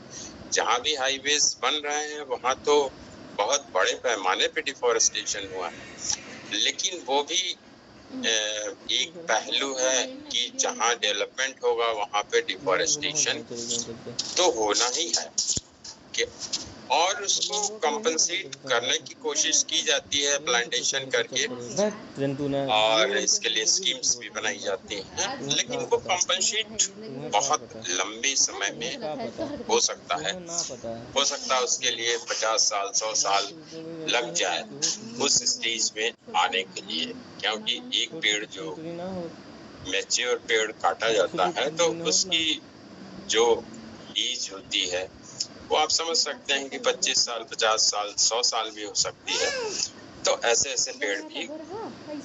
जहाँ भी हाईवेज बन रहे हैं वहाँ तो बहुत बड़े पैमाने पे डिफॉरेस्टेशन हुआ है, लेकिन वो भी एक पहलू है कि जहाँ डेवलपमेंट होगा वहाँ पे डिफॉरेस्टेशन तो होना ही है, और उसको कंपनसेट करने की कोशिश की जाती है प्लांटेशन करके, और इसके लिए स्कीम्स भी बनाई जाती हैं, लेकिन वो कंपनसेट बहुत लंबे समय में हो सकता है उसके लिए 50 साल 100 साल लग जाए उस स्टेज में आने के लिए, क्योंकि एक पेड़ जो मैच्योर पेड़ काटा जाता है तो उसकी जो एज होती है वो आप समझ सकते हैं कि 25 साल 50 साल 100 साल भी हो सकती है। तो ऐसे ऐसे पेड़ भी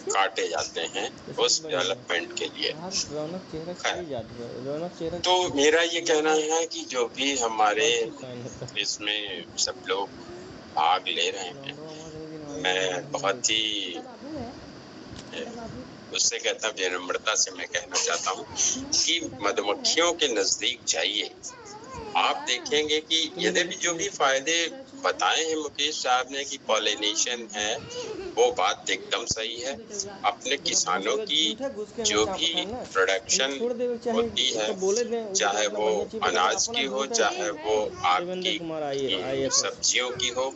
काटे जाते हैं उस डेवलपमेंट के लिए। तो मेरा ये कहना है कि जो भी हमारे इसमें सब लोग भाग ले रहे हैं, मैं बहुत ही उससे कहता हूँ, विनम्रता से मैं कहना चाहता हूँ कि मधुमक्खियों के नजदीक जाइए, आप देखेंगे कि यद्यपि जो भी फायदे बताए हैं मुकेश साहब ने कि पॉलिनेशन है, वो बात एकदम सही है। अपने किसानों की जो भी प्रोडक्शन होती है, चाहे वो अनाज की हो, चाहे वो आपकी सब्जियों की हो,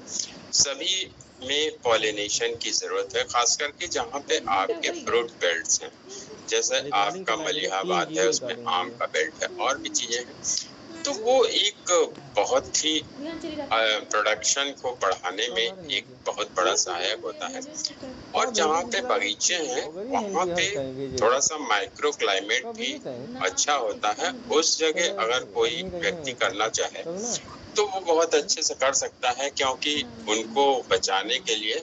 सभी में पॉलिनेशन की जरूरत है, खास करके जहाँ पे आपके फ्रूट बेल्ट्स हैं, जैसे आपका मलिहाबाद है उसमें आम का बेल्ट है और भी चीजें हैं, तो वो एक बहुत ही प्रोडक्शन को बढ़ाने में एक बहुत बड़ा सहायक होता है। और जहाँ पे बगीचे हैं वहाँ पे थोड़ा सा माइक्रो क्लाइमेट भी अच्छा होता है। उस जगह अगर कोई व्यक्ति करना चाहे तो वो बहुत अच्छे से कर सकता है, क्योंकि उनको बचाने के लिए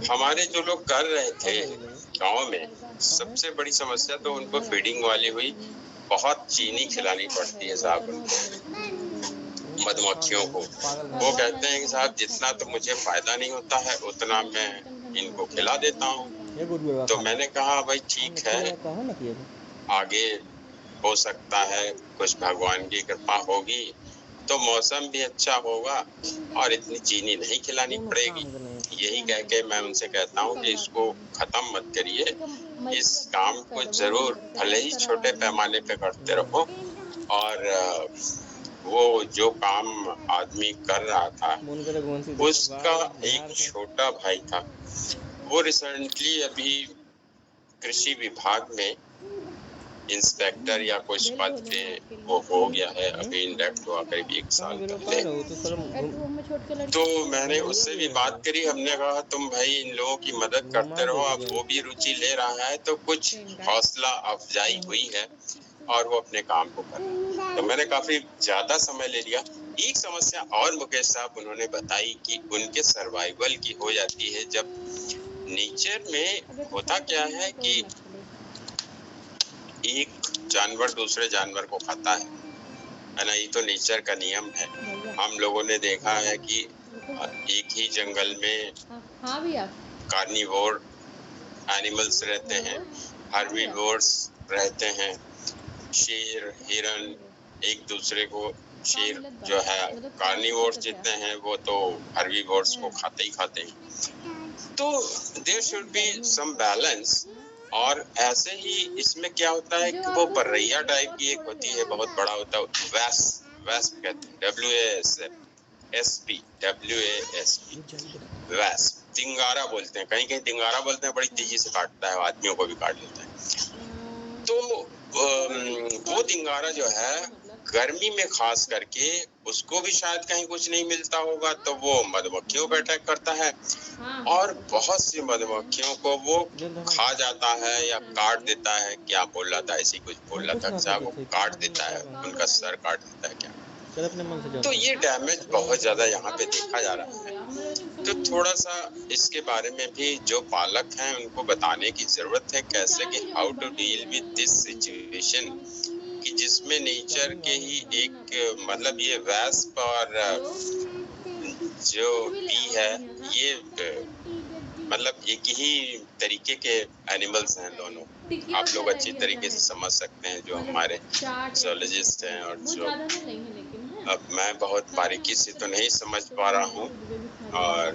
हमारे जो लोग कर रहे थे गाँव में, सबसे बड़ी समस्या तो उनको फीडिंग वाली हुई, बहुत चीनी खिलानी पड़ती है साहब उनको, मधुमक्खियों को। वो कहते हैं कि साहब जितना तो मुझे फायदा नहीं होता है उतना मैं इनको खिला देता हूँ। तो मैंने कहा भाई ठीक है, आगे हो सकता है कुछ भगवान की कृपा होगी तो मौसम भी अच्छा होगा और इतनी चीनी नहीं खिलानी पड़ेगी। यही कह के मैं उनसे कहता हूँ कि इसको खत्म मत करिए, इस काम को जरूर भले ही छोटे पैमाने पे करते रहो। और वो जो काम आदमी कर रहा था उसका एक छोटा भाई था, वो रिसेंटली अभी कृषि विभाग में इंस्पेक्टर या कुछ पद पे वो हो गया है, अभी इंडेक्ट हुआ करीब 1 साल पहले। तो मैंने उससे भी बात करी, हमने कहा तुम भाई इन लोगों की मदद करते रहो, अब वो भी रुचि ले रहा है तो कुछ हौसला अफजाई हुई है और वो अपने काम को कर रहा है। तो मैंने काफी ज्यादा समय ले लिया। एक समस्या और मुकेश साहब उन्होंने बताई कि उनके सर्वाइवल की हो जाती है जब नेचर में होता क्या है कि एक जानवर दूसरे जानवर को खाता है ना, ये तो नेचर का नियम है। हम लोगों ने देखा है कि एक ही जंगल में कार्निवोर एनिमल्स रहते हैं, हर्बीवोर्स रहते हैं। शेर, हिरन एक दूसरे को, शेर जो है कार्निवोर्स जितने हैं वो तो हर्बीवोर्स को खाते ही खाते हैं। तो there should be some balance. और ऐसे ही इसमें क्या होता है कि वो बर्रैया टाइप की एक होती है, बहुत बड़ा होता है, वैस्प कहते हैं, WASP, वैस्प, तिंगारा बोलते हैं, कहीं कहीं तिंगारा बोलते हैं, बड़ी तेजी से काटता है, आदमियों को भी काट लेता है। तो वो तिंगारा जो है गर्मी में खास करके उसको भी शायद कहीं कुछ नहीं मिलता होगा तो वो मधुमक्खियों पर अटैक करता है और बहुत सी मधुमक्खियों को वो खा जाता है या काट देता है। क्या बोल रहा था, ऐसी कुछ बोल रहा था साहब, वो काट देता है, उनका सर काट देता है क्या। तो ये डैमेज बहुत ज्यादा यहाँ पे देखा जा रहा है। तो थोड़ा सा इसके बारे में भी जो पालक हैं उनको बताने की जरूरत है कैसे कि how to deal with this situation, कि जिसमें नेचर के ही एक मतलब ये वैस्प और जो बी है ये मतलब एक ही तरीके के एनिमल्स हैं दोनों। आप लोग अच्छी तरीके से समझ सकते हैं जो हमारे जोलॉजिस्ट हैं, और जो अब मैं बहुत बारीकी से तो नहीं समझ पा रहा हूँ। और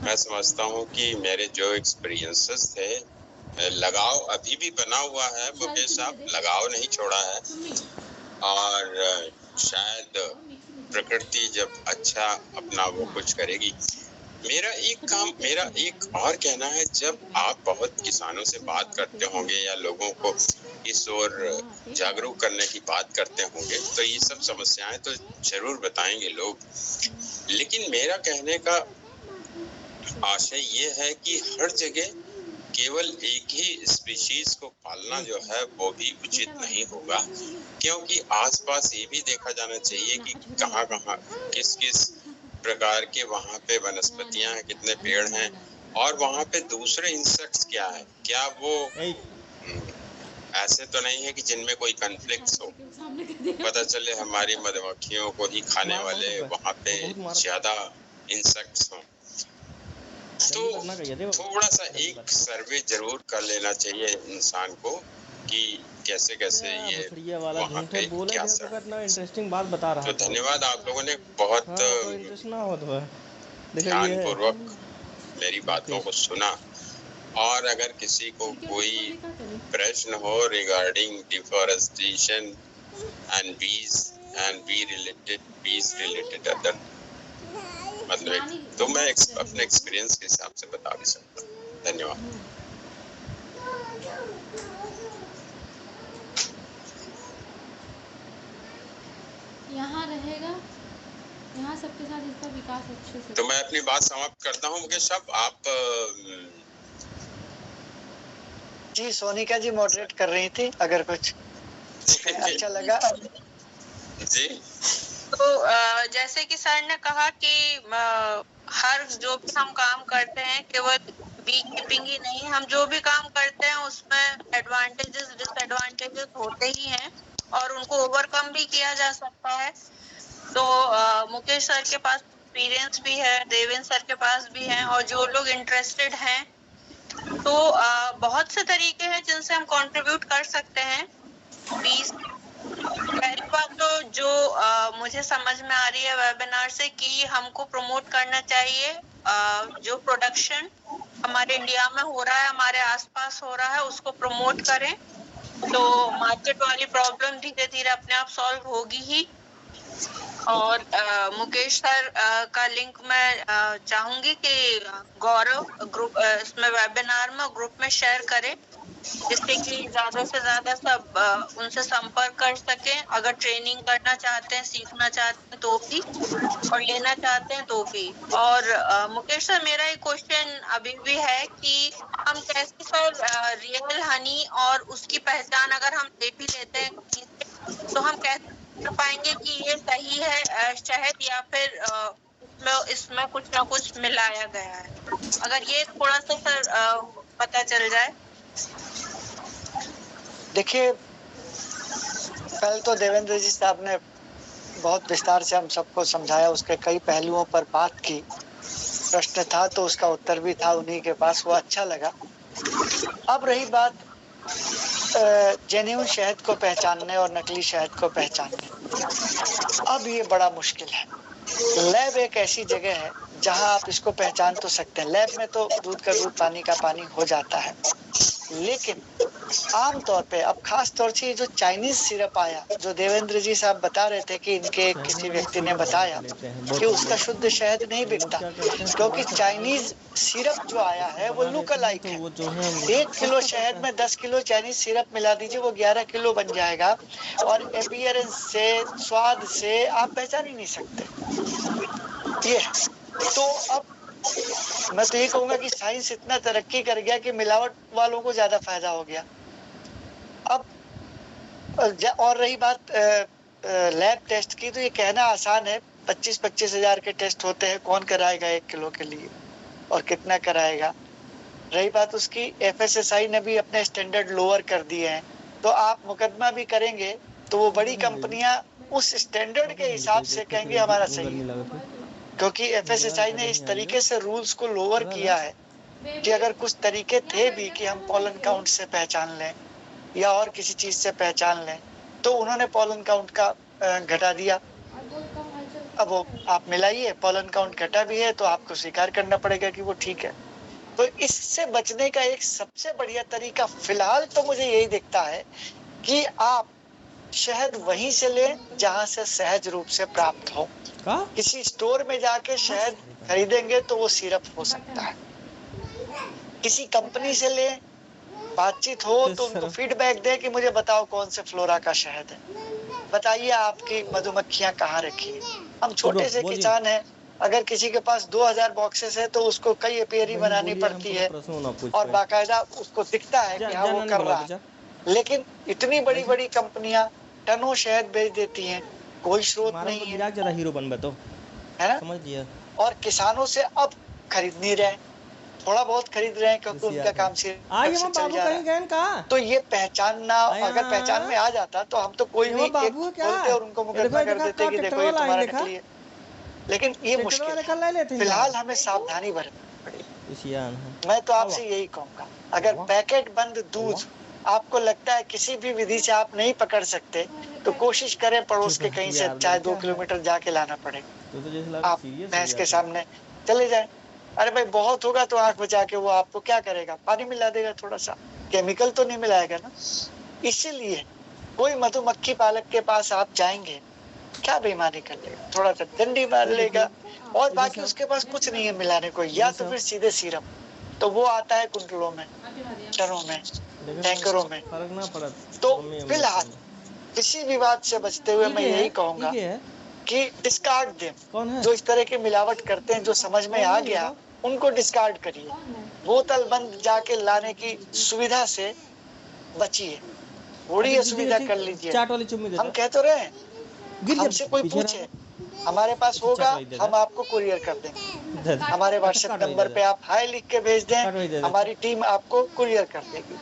मैं समझता हूँ कि मेरे जो एक्सपीरियंसेस थे, लगाव अभी भी बना हुआ है मुकेश साहब, लगाव नहीं छोड़ा है। और शायद प्रकृति जब अच्छा अपना वो कुछ करेगी। मेरा एक और कहना है, जब आप बहुत किसानों से बात करते होंगे या लोगों को इस ओर जागरूक करने की बात करते होंगे तो ये सब समस्याएं तो जरूर बताएंगे लोग, लेकिन मेरा कहने का आशय ये है कि हर जगह केवल एक ही स्पीशीज को पालना जो है वो भी उचित नहीं होगा, क्योंकि आसपास ये भी देखा जाना चाहिए कि कहाँ कहाँ किस किस प्रकार के वहाँ पे वनस्पतियाँ हैं, कितने पेड़ हैं, और वहाँ पे दूसरे इंसेक्ट्स क्या है, क्या वो ऐसे तो नहीं है कि जिनमें कोई कन्फ्लिक्ट्स हो। पता चले हमारी मधुमक्खियों को ही खाने वाले वहाँ पे ज्यादा इंसेक्ट्स हों। तो थोड़ा सा एक सर्वे जरूर कर लेना चाहिए इंसान को कि कैसे कैसे ये वहाँ पे क्या इंटरेस्टिंग बात बता रहा है। तो धन्यवाद, आप लोगों ने बहुत ध्यानपूर्वक मेरी बातों को सुना। और अगर किसी को कोई प्रश्न हो regarding deforestation and be related other मतलब तो मैं अपने एक्सपीरियंस के हिसाब से बता भी सकता हूँ। धन्यवाद। यहाँ रहेगा, यहाँ सबके साथ इसका विकास अच्छे से। तो मैं अपनी बात समाप्त करता हूँ मुकेश साहब। आप जी सोनिका जी मॉडरेट कर रही थी, अगर कुछ अच्छा लगा जी। तो जैसे कि सर ने कहा कि हर जो भी हम काम करते हैं केवल बी कीपिंग ही नहीं, हम जो भी काम करते हैं उसमें एडवांटेजेस डिसएडवांटेजेस होते ही हैं और उनको ओवरकम भी किया जा सकता है। तो मुकेश सर के पास एक्सपीरियंस भी है, देवेंद्र सर के पास भी है, और जो लोग इंटरेस्टेड हैं तो बहुत से तरीके हैं जिनसे हम कंट्रीब्यूट कर सकते हैं। पहली बात तो जो मुझे समझ में आ रही है वेबिनार से कि हमको प्रमोट करना चाहिए जो प्रोडक्शन हमारे इंडिया में हो रहा है, हमारे आसपास हो रहा है, उसको प्रमोट करें तो मार्केट वाली प्रॉब्लम धीरे धीरे अपने आप सॉल्व होगी ही। और मुकेश सर का लिंक मैं चाहूंगी कि गौरव ग्रुप इसमें वेबिनार में ग्रुप में शेयर करें जिससे कि ज्यादा से ज्यादा सब उनसे संपर्क कर सके। अगर ट्रेनिंग करना चाहते हैं, सीखना चाहते हैं तो भी, और लेना चाहते हैं तो भी। और मुकेश सर, मेरा एक क्वेश्चन अभी भी है कि हम कैसे सर रियल हनी और उसकी पहचान अगर हम ले भी लेते हैं कहीं से, तो हम कैसे कर पाएंगे कि ये सही है शहद या फिर इसमें कुछ ना कुछ मिलाया गया है? अगर ये थोड़ा सा सर पता चल जाए। देखिए, कल तो देवेंद्र जी साहब ने बहुत विस्तार से हम सबको समझाया, उसके कई पहलुओं पर बात की। प्रश्न था तो उसका उत्तर भी था उन्हीं के पास, वो अच्छा लगा। अब रही बात जेन्युइन शहद को पहचानने और नकली शहद को पहचानने, अब ये बड़ा मुश्किल है। लैब एक ऐसी जगह है जहां आप इसको पहचान तो सकते हैं। लैब में तो दूध का दूध, पानी का पानी हो जाता है, लेकिन आम तौर पे अब खास तौर से ये जो चाइनीज सिरप आया, जो देवेंद्र जी साहब बता रहे थे कि इनके किसी व्यक्ति ने बताया कि उसका शुद्ध शहद नहीं बिकता, क्योंकि चाइनीज सिरप जो आया है वो लुक अलाइक है। 1 किलो शहद में 10 किलो चाइनीज सिरप मिला दीजिए, वो 11 किलो बन जाएगा, और अपीयरेंस से, स्वाद से आप पहचान ही नहीं सकते। ये तो अब मैं तो ये कहूंगा कि साइंस इतना तरक्की कर गया कि मिलावट वालों को ज्यादा फायदा हो गया। अब और रही बात लैब टेस्ट की, तो ये कहना आसान है, 25-25 हजार के टेस्ट होते हैं, कौन कराएगा 1 किलो के लिए और कितना कराएगा। रही बात उसकी, FSSAI ने भी अपने स्टैंडर्ड लोअर कर दिए हैं, तो आप मुकदमा भी करेंगे तो वो बड़ी कंपनियां उस स्टैंडर्ड के हिसाब से कहेंगे हमारा सही है, क्योंकि FSSAI ने इस तरीके से रूल्स को लोअर किया है कि अगर कुछ तरीके थे भी कि हम पॉलन काउंट से पहचान लें या और किसी चीज से पहचान लें, तो उन्होंने पॉलन काउंट का घटा दिया। अब वो आप मिलाइए, पॉलन काउंट घटा भी है तो आपको स्वीकार करना पड़ेगा कि वो ठीक है। तो इससे बचने का एक सबसे बढ़िया तरीका फिलहाल तो मुझे यही दिखता है कि आप शहद वहीं से लें जहां से सहज रूप से प्राप्त हो। किसी स्टोर में जाके शहद खरीदेंगे तो वो सिरप हो सकता है। किसी कंपनी से ले, बातचीत हो तो उनको फीडबैक दे कि मुझे बताओ कौन से फ्लोरा का शहद है, बताइए आपकी मधुमक्खियां कहाँ रखी है। हम छोटे से किसान हैं, अगर किसी के पास 2000 बॉक्सेस है तो उसको कई एपियरी बनानी पड़ती है और बाकायदा उसको दिखता है कि हाँ वो कर रहा है। लेकिन इतनी बड़ी बड़ी कंपनियां टनों शहद बेच देती हैं, कोई स्रोत नहीं है, जरा हीरो बन बे तो, है ना? समझ लिया। और किसानों से अब खरीद नहीं रहे, थोड़ा बहुत खरीद रहे हैं क्योंकि उनका काम से चल जा रहा है। तो ये पहचानना, अगर पहचान में आ जाता तो हम तो कोई नहीं बोलते और उनको मुकदमा कर देते कि देखो ये तुम्हारा नकली है। लेकिन ये मुश्किल है, फिलहाल हमें सावधानी बरतनी पड़ेगी। मैं तो आपसे यही कहूँगा, अगर पैकेट बंद दूध आपको लगता है किसी भी विधि से आप नहीं पकड़ सकते, तो कोशिश करें पड़ोस के कहीं से, चाहे 2 किलोमीटर जाके लाना पड़ेगा। आप भैंस के सामने चले जाएं, अरे भाई बहुत होगा तो आंख बचा के वो आपको क्या करेगा, पानी मिला देगा, थोड़ा सा केमिकल तो नहीं मिलाएगा ना। इसीलिए कोई मधुमक्खी पालक के पास आप जाएंगे, क्या बेईमानी कर लेगा, थोड़ा सा डंडी मार लेगा और बाकी उसके पास कुछ नहीं है मिलाने को, या तो फिर सीधे सिरप। तो वो आता है कुंटलों में, टनों में, टैंकरों में। तो फिलहाल किसी भी बात से बचते हुए मैं यही कहूंगा कि डिस्कार्ड दें। जो इस तरह की मिलावट करते हैं, जो समझ में आ गया उनको डिस्कार्ड करिए। बोतल बंद जाके लाने की सुविधा से बचिए, थोड़ी सुविधा कर लीजिए। हम कह तो रहे हैं, हमसे कोई पूछे, हमारे पास होगा हम आपको कुरियर कर देंगे। हमारे व्हाट्सएप नंबर पे आप हाय लिख के भेज दें, हमारी टीम आपको कुरियर कर देगी।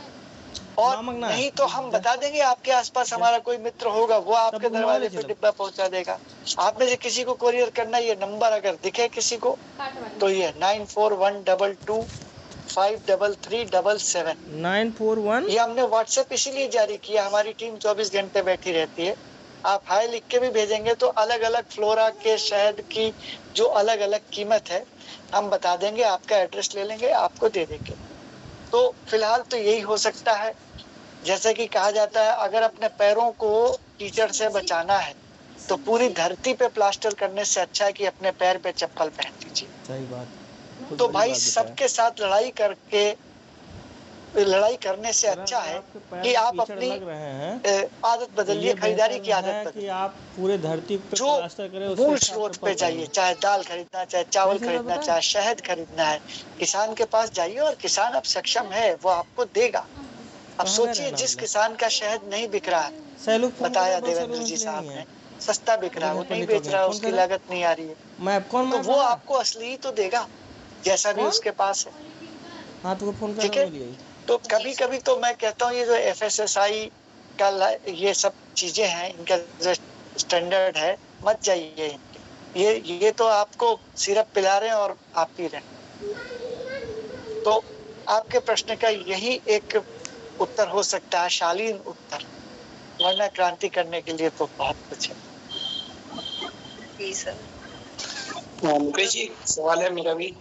और नहीं तो हम बता देंगे, आपके आसपास हमारा कोई मित्र होगा, वो आपके दरवाजे पे डिब्बा पहुंचा देगा। आप में से किसी को कुरियर करना, ये नंबर अगर दिखे किसी को तो ये 9412253377 941। ये हमने व्हाट्सएप इसीलिए जारी किया, हमारी टीम 24 घंटे बैठी रहती है। आप हाय लिख के भी भेजेंगे तो अलग अलग फ्लोरा के शहद की जो अलग अलग कीमत है हम बता देंगे, आपका एड्रेस ले लेंगे, आपको दे देंगे। तो फिलहाल तो यही हो सकता है। जैसे कि कहा जाता है, अगर अपने पैरों को कीचड़ से बचाना है तो पूरी धरती पे प्लास्टर करने से अच्छा है कि अपने पैर पे चप्पल पहन लीजिए। सही बात। तो भाई सबके साथ लड़ाई करके लड़ाई करने से अच्छा है कि आप अपनी आदत बदलिए, खरीदारी की आदत बदलिए, आप पूरे धरती पे जो मूल स्रोत पे जाइए, चाहे दाल खरीदना, चाहे चावल खरीदना, चाहे शहद खरीदना है, किसान के पास जाइए और किसान अब सक्षम है, वो आपको देगा। अब सोचिए जिस किसान का शहद नहीं बिक रहा है, बताया देवेंद्र जी साहब ने, सस्ता बिक रहा है, वो नहीं बेच रहा है, उसकी लागत नहीं आ रही है, तो वो आपको असली ही तो देगा जैसा भी उसके पास है। हाँ तो फोन ठीक है। तो कभी कभी तो मैं कहता हूँ ये जो FSSAI का ये सब चीजें हैं, इनका जो स्टैंडर्ड है, मत जाइए इनके। ये तो आपको सिरप पिला रहे हैं और आप पी रहे हैं। तो आपके प्रश्न का यही एक उत्तर हो सकता है, शालीन उत्तर, वरना क्रांति करने के लिए तो बहुत कुछ है। जी सर। मुकेश जी, सवाल है मेरा भी।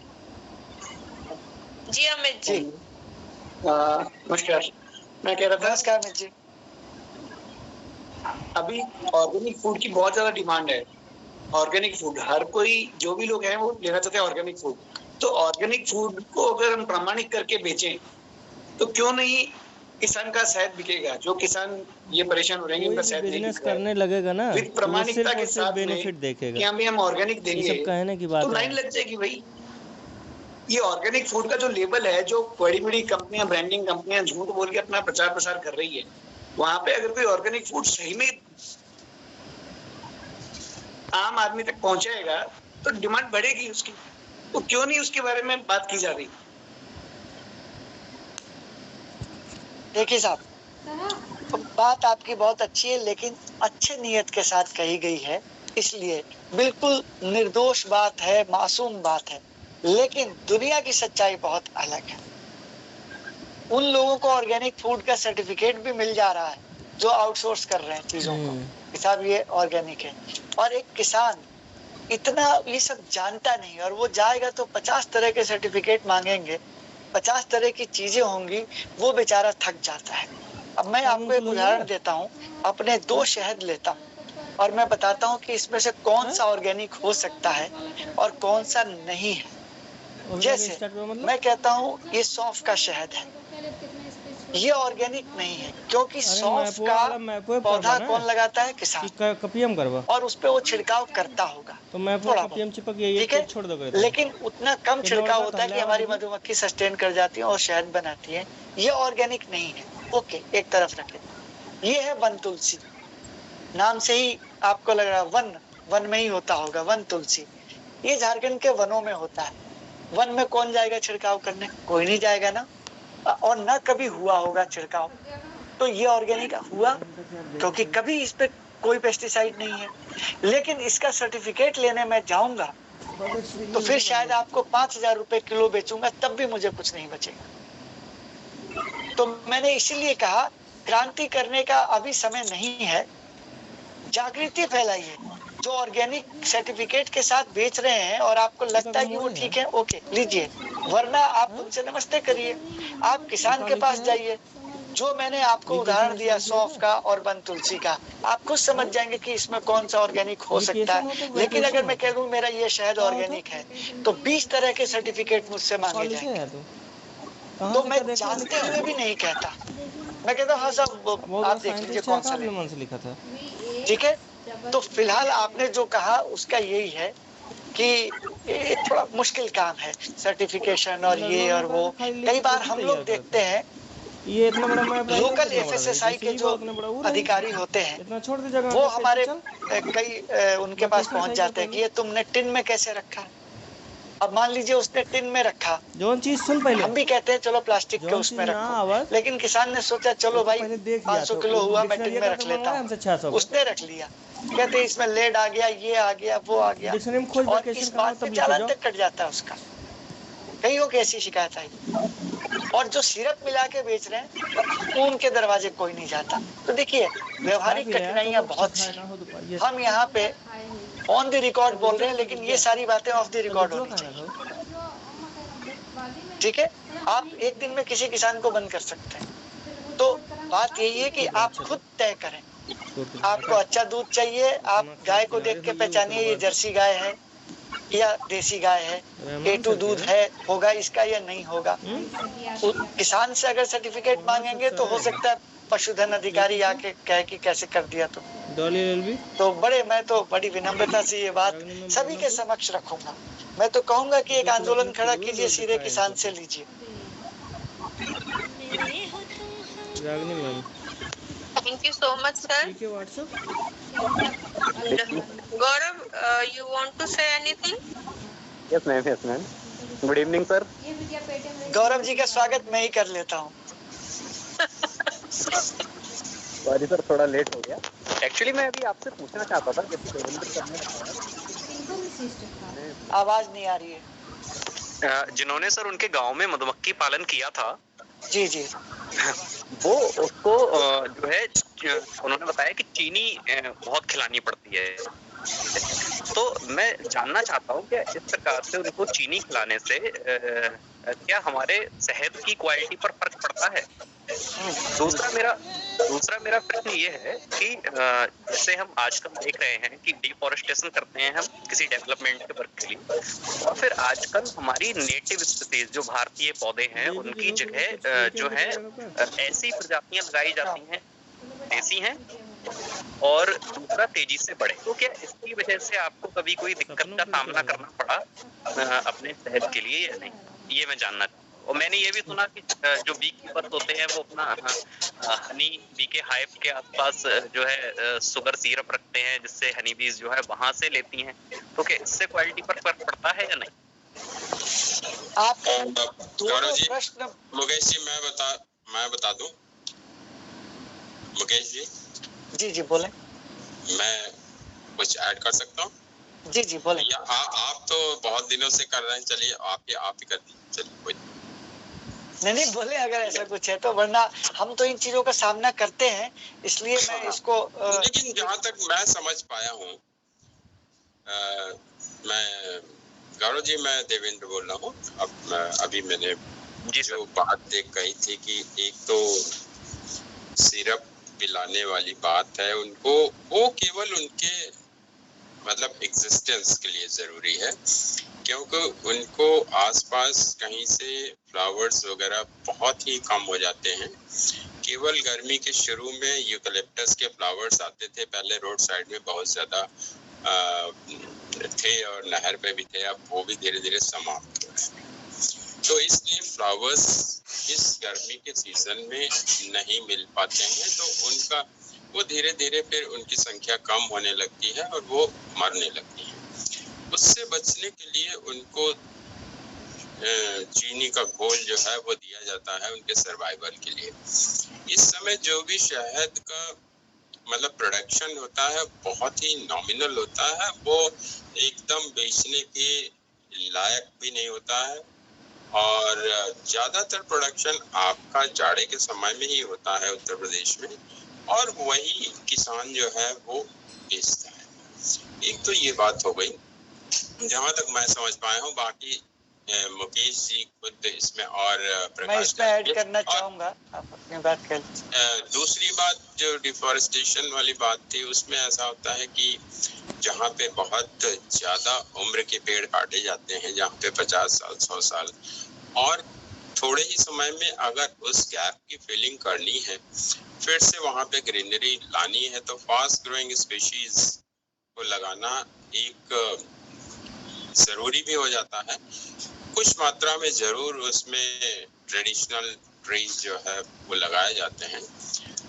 जी अमित जी। नमस्कार। मैं कह रहा था, नमस्कार अमित जी। अभी ऑर्गेनिक फूड की बहुत ज्यादा डिमांड है। ऑर्गेनिक फूड हर कोई, जो भी लोग हैं वो लेना चाहते हैं ऑर्गेनिक फूड। तो ऑर्गेनिक फूड को अगर हम प्रामाणिक करके बेचें तो क्यों नहीं किसान का शहद बिकेगा? जो किसान ये परेशान हो रहे हैं उनका शहद बिजनेस करने लगेगा ना, विद प्रमाणिकता के साथ बेनिफिट देखेगा कि हम ऑर्गेनिक देंगे, सब कहने की बात तो लाइन लग जाएगी भाई। ये ऑर्गेनिक फूड का जो लेबल है, जो बड़ी बड़ी कंपनियां, ब्रांडिंग कंपनियां झूठ बोल के अपना प्रचार प्रसार कर रही है, वहां पे अगर कोई ऑर्गेनिक फूड सही में आम आदमी तक पहुंचाएगा तो डिमांड बढ़ेगी उसकी। तो क्यों नहीं उसके बारे में बात की जा रही? देखिए साहब, तो बात आपकी बहुत अच्छी है, लेकिन अच्छे नियत के साथ कही गई है, इसलिए बिल्कुल निर्दोष बात है, मासूम बात है। लेकिन दुनिया की सच्चाई बहुत अलग है। उन लोगों को ऑर्गेनिक फूड का सर्टिफिकेट भी मिल जा रहा है जो आउटसोर्स कर रहे हैं चीजों को, साहब ये ऑर्गेनिक है। और एक किसान इतना ये सब जानता नहीं, और वो जाएगा तो 50 तरह के सर्टिफिकेट मांगेंगे, 50 तरह की चीजें होंगी, वो बेचारा थक जाता है। अब मैं आपको एक उदाहरण देता हूँ, अपने 2 शहद लेता हूँ और मैं बताता हूँ कि इसमें से कौन सा ऑर्गेनिक हो सकता है और कौन सा नहीं है। जैसे मैं कहता हूँ ये सौंफ का शहद है, ये ऑर्गेनिक नहीं है, क्योंकि सौंफ का पौधा कौन लगाता है? किसान, और उस पे वो छिड़काव करता होगा थोड़ा ठीक है, लेकिन उतना कम छिड़काव होता है कि हमारी मधुमक्खी सस्टेन कर जाती है और शहद बनाती है। ये ऑर्गेनिक नहीं है। ओके, एक तरफ रखें। ये है वन तुलसी, नाम से ही आपको लग रहा है वन में ही होता होगा, वन तुलसी। ये झारखंड के वनों में होता है। वन में कौन जाएगा छिड़काव करने? कोई नहीं जाएगा ना, और ना कभी हुआ होगा छिड़काव। तो ये ऑर्गेनिक हुआ क्योंकि कभी इस पे कोई पेस्टिसाइड नहीं है। लेकिन इसका सर्टिफिकेट लेने में जाऊंगा तो फिर शायद आपको 5,000 रुपए किलो बेचूंगा, तब भी मुझे कुछ नहीं बचेगा। तो मैंने इसीलिए कहा क्रांति करने का अभी समय नहीं है, जागृति फैलाइए। जो ऑर्गेनिक सर्टिफिकेट के साथ बेच रहे हैं और आपको लगता है कि वो ठीक है, ओके लीजिए, वरना आप उनसे नमस्ते करिए। आप किसान के पास जाइए। जो मैंने आपको उदाहरण दिया सौंफ का और वन तुलसी का, आप खुद समझ जाएंगे कि इसमें कौन सा ऑर्गेनिक हो सकता है। लेकिन अगर मैं कह दूं मेरा ये शहद ऑर्गेनिक है, तो 20 तरह के सर्टिफिकेट मुझसे मांगे जाएंगे। तो मैं जानते हुए भी नहीं कहता, मैं कहता हूँ हाँ साहब आप देख लीजिए कौन सा लिखा था। ठीक है, तो फिलहाल आपने जो कहा उसका यही है कि ये थोड़ा मुश्किल काम है, सर्टिफिकेशन और ये और वो। कई बार हम लोग देखते हैं ये इतना बड़ा लोकल FSSAI के जो अधिकारी होते हैं वो हमारे कई उनके पास पहुंच जाते हैं कि ये तुमने टिन में कैसे रखा। अब मान लीजिए उसने टिन में रखा, जो चीज सुन पहले हम भी कहते हैं चलो प्लास्टिक के उसमें रखो, लेकिन किसान ने सोचा चलो भाई 500 किलो हुआ मैं टिन में रख लेता हूँ, उसने रख लिया। कहते इसमें लेड आ गया, ये आ गया, वो आ गया, और इस बात पे चालान तक कट जाता है उसका। कईयों की ऐसी शिकायत आई। और जो सिरप मिला के बेच रहे हैं उनके दरवाजे कोई नहीं जाता। तो देखिए व्यवहारिक कठिनाइयां बहुत सी। हम यहाँ पे ऑन द रिकॉर्ड बोल रहे हैं, लेकिन ये सारी बातें ऑफ द रिकॉर्ड होनी चाहिए। ठीक है, आप एक दिन में किसी किसान को बंद कर सकते हैं। तो बात यही है कि आप खुद तय करें, आपको अच्छा दूध चाहिए, आप गाय को देख के पहचानिए ये जर्सी गाय है, या देसी गाय है, A2 दूध है, होगा इसका या नहीं होगा। किसान से अगर सर्टिफिकेट मांगेंगे तो हो सकता है पशुधन अधिकारी आके कहे कि कैसे कर दिया तुम। तो मैं तो बड़ी विनम्रता से ये बात सभी के समक्ष रखूंगा। मैं तो कहूंगा कि एक आंदोलन खड़ा कीजिए, सीधे किसान से लीजिए। Thank you so much, sir. Gaurav, you want to say anything? Yes, ma'am. Yes, ma'am. Good evening, sir. Gaurav ji का स्वागत मैं ही कर लेता हूँ। सॉरी सर, थोड़ा लेट हो गया। एक्चुअली मैं अभी आपसे पूछना चाहता था, जैसे देवेंद्र सर ने आवाज नहीं आ रही है। जिन्होंने सर उनके गांव में मधुमक्खी पालन किया था, जी जी, वो उसको जो है उन्होंने बताया कि चीनी बहुत खिलानी पड़ती है। तो मैं जानना चाहता हूँ कि इस प्रकार से उनको चीनी खिलाने से क्या हमारे सेहत की क्वालिटी पर फर्क पड़ता है? दूसरा मेरा प्रश्न ये है कि जैसे हम आजकल देख रहे हैं कि डिफॉरेस्टेशन करते हैं हम किसी डेवलपमेंट के वर्क के लिए, और फिर आजकल हमारी नेटिव स्पीसीज जो भारतीय पौधे हैं उनकी जगह जो है ऐसी प्रजातियां लगाई जाती हैं देसी हैं, और दूसरा तेजी से बढ़े। तो क्या इसकी वजह से आपको कभी कोई दिक्कत का सामना करना पड़ा अपने सेहत के लिए या नहीं, ये मैं जानना चाहता हूँ। और मैंने ये भी सुना कि जो बी कीपर्स होते हैं वो अपना हनी बी के हाइव के आसपास जो है शुगर सिरप रखते हैं, जिससे हनी बीज जो है वहां से लेती हैं। तो क्या इससे क्वालिटी पर फर्क पड़ता है या नहीं? आप गौरव जी, मुकेश जी मैं बता दूं। मुकेश जी जी बोले। मैं कुछ ऐड कर सकता हूँ? जी बोले। आप तो बहुत दिनों से कर रहे हैं, चलिए आप ही कर दीजिए। चलिए कोई नहीं बोले अगर ऐसा कुछ है तो, वरना हम तो इन चीजों का सामना करते हैं, इसलिए मैं इसको लेकिन जहाँ तक मैं समझ पाया हूँ, मैं गौरव जी, मैं देवेंद्र बोल रहा हूँ। अभी मैंने जो बात कही थी कि एक तो सिरप पिलाने वाली बात है उनको, वो केवल उनके मतलब एग्जिस्टेंस के लिए जरूरी है, क्योंकि उनको आसपास कहीं से फ्लावर्स वगैरह बहुत ही कम हो जाते हैं। केवल गर्मी के शुरू में यूकलिप्टस के फ्लावर्स आते थे, पहले रोड साइड में बहुत ज्यादा थे और नहर पे भी थे, अब वो भी धीरे धीरे समाप्त हो गए। तो इसलिए फ्लावर्स इस गर्मी के सीजन में नहीं मिल पाते हैं, तो उनका वो धीरे धीरे फिर उनकी संख्या कम होने लगती है और वो मरने लगती है। उससे बचने के लिए उनको चीनी का घोल जो है वो दिया जाता है उनके सर्वाइवल के लिए। इस समय जो भी शहद का मतलब प्रोडक्शन होता है बहुत ही नॉमिनल होता है, वो एकदम बेचने के लायक भी नहीं होता है, और ज्यादातर प्रोडक्शन आपका जाड़े के समय में ही होता है उत्तर प्रदेश में, और वही किसान जो है वो बेचता है। एक तो ये बात हो गई जहां तक मैं समझ पाया हूँ। बाकी मुकेश जी खुद इसमें और मैं इसमें ऐड करना चाहूंगा, आप अपनी बात कर। दूसरी बात जो डिफॉरेस्टेशन वाली बात थी, उसमें ऐसा होता है कि जहाँ पे बहुत ज्यादा उम्र के पेड़ काटे जाते हैं, जहाँ पे 50 साल 100 साल, और थोड़े ही समय में अगर उस गैप की फिलिंग करनी है, फिर से वहाँ पे ग्रीनरी लानी है, तो फास्ट ग्रोइंग स्पीशीज को लगाना एक जरूरी भी हो जाता है। कुछ मात्रा में जरूर उसमें ट्रेडिशनल ट्रीज जो है वो लगाए जाते हैं,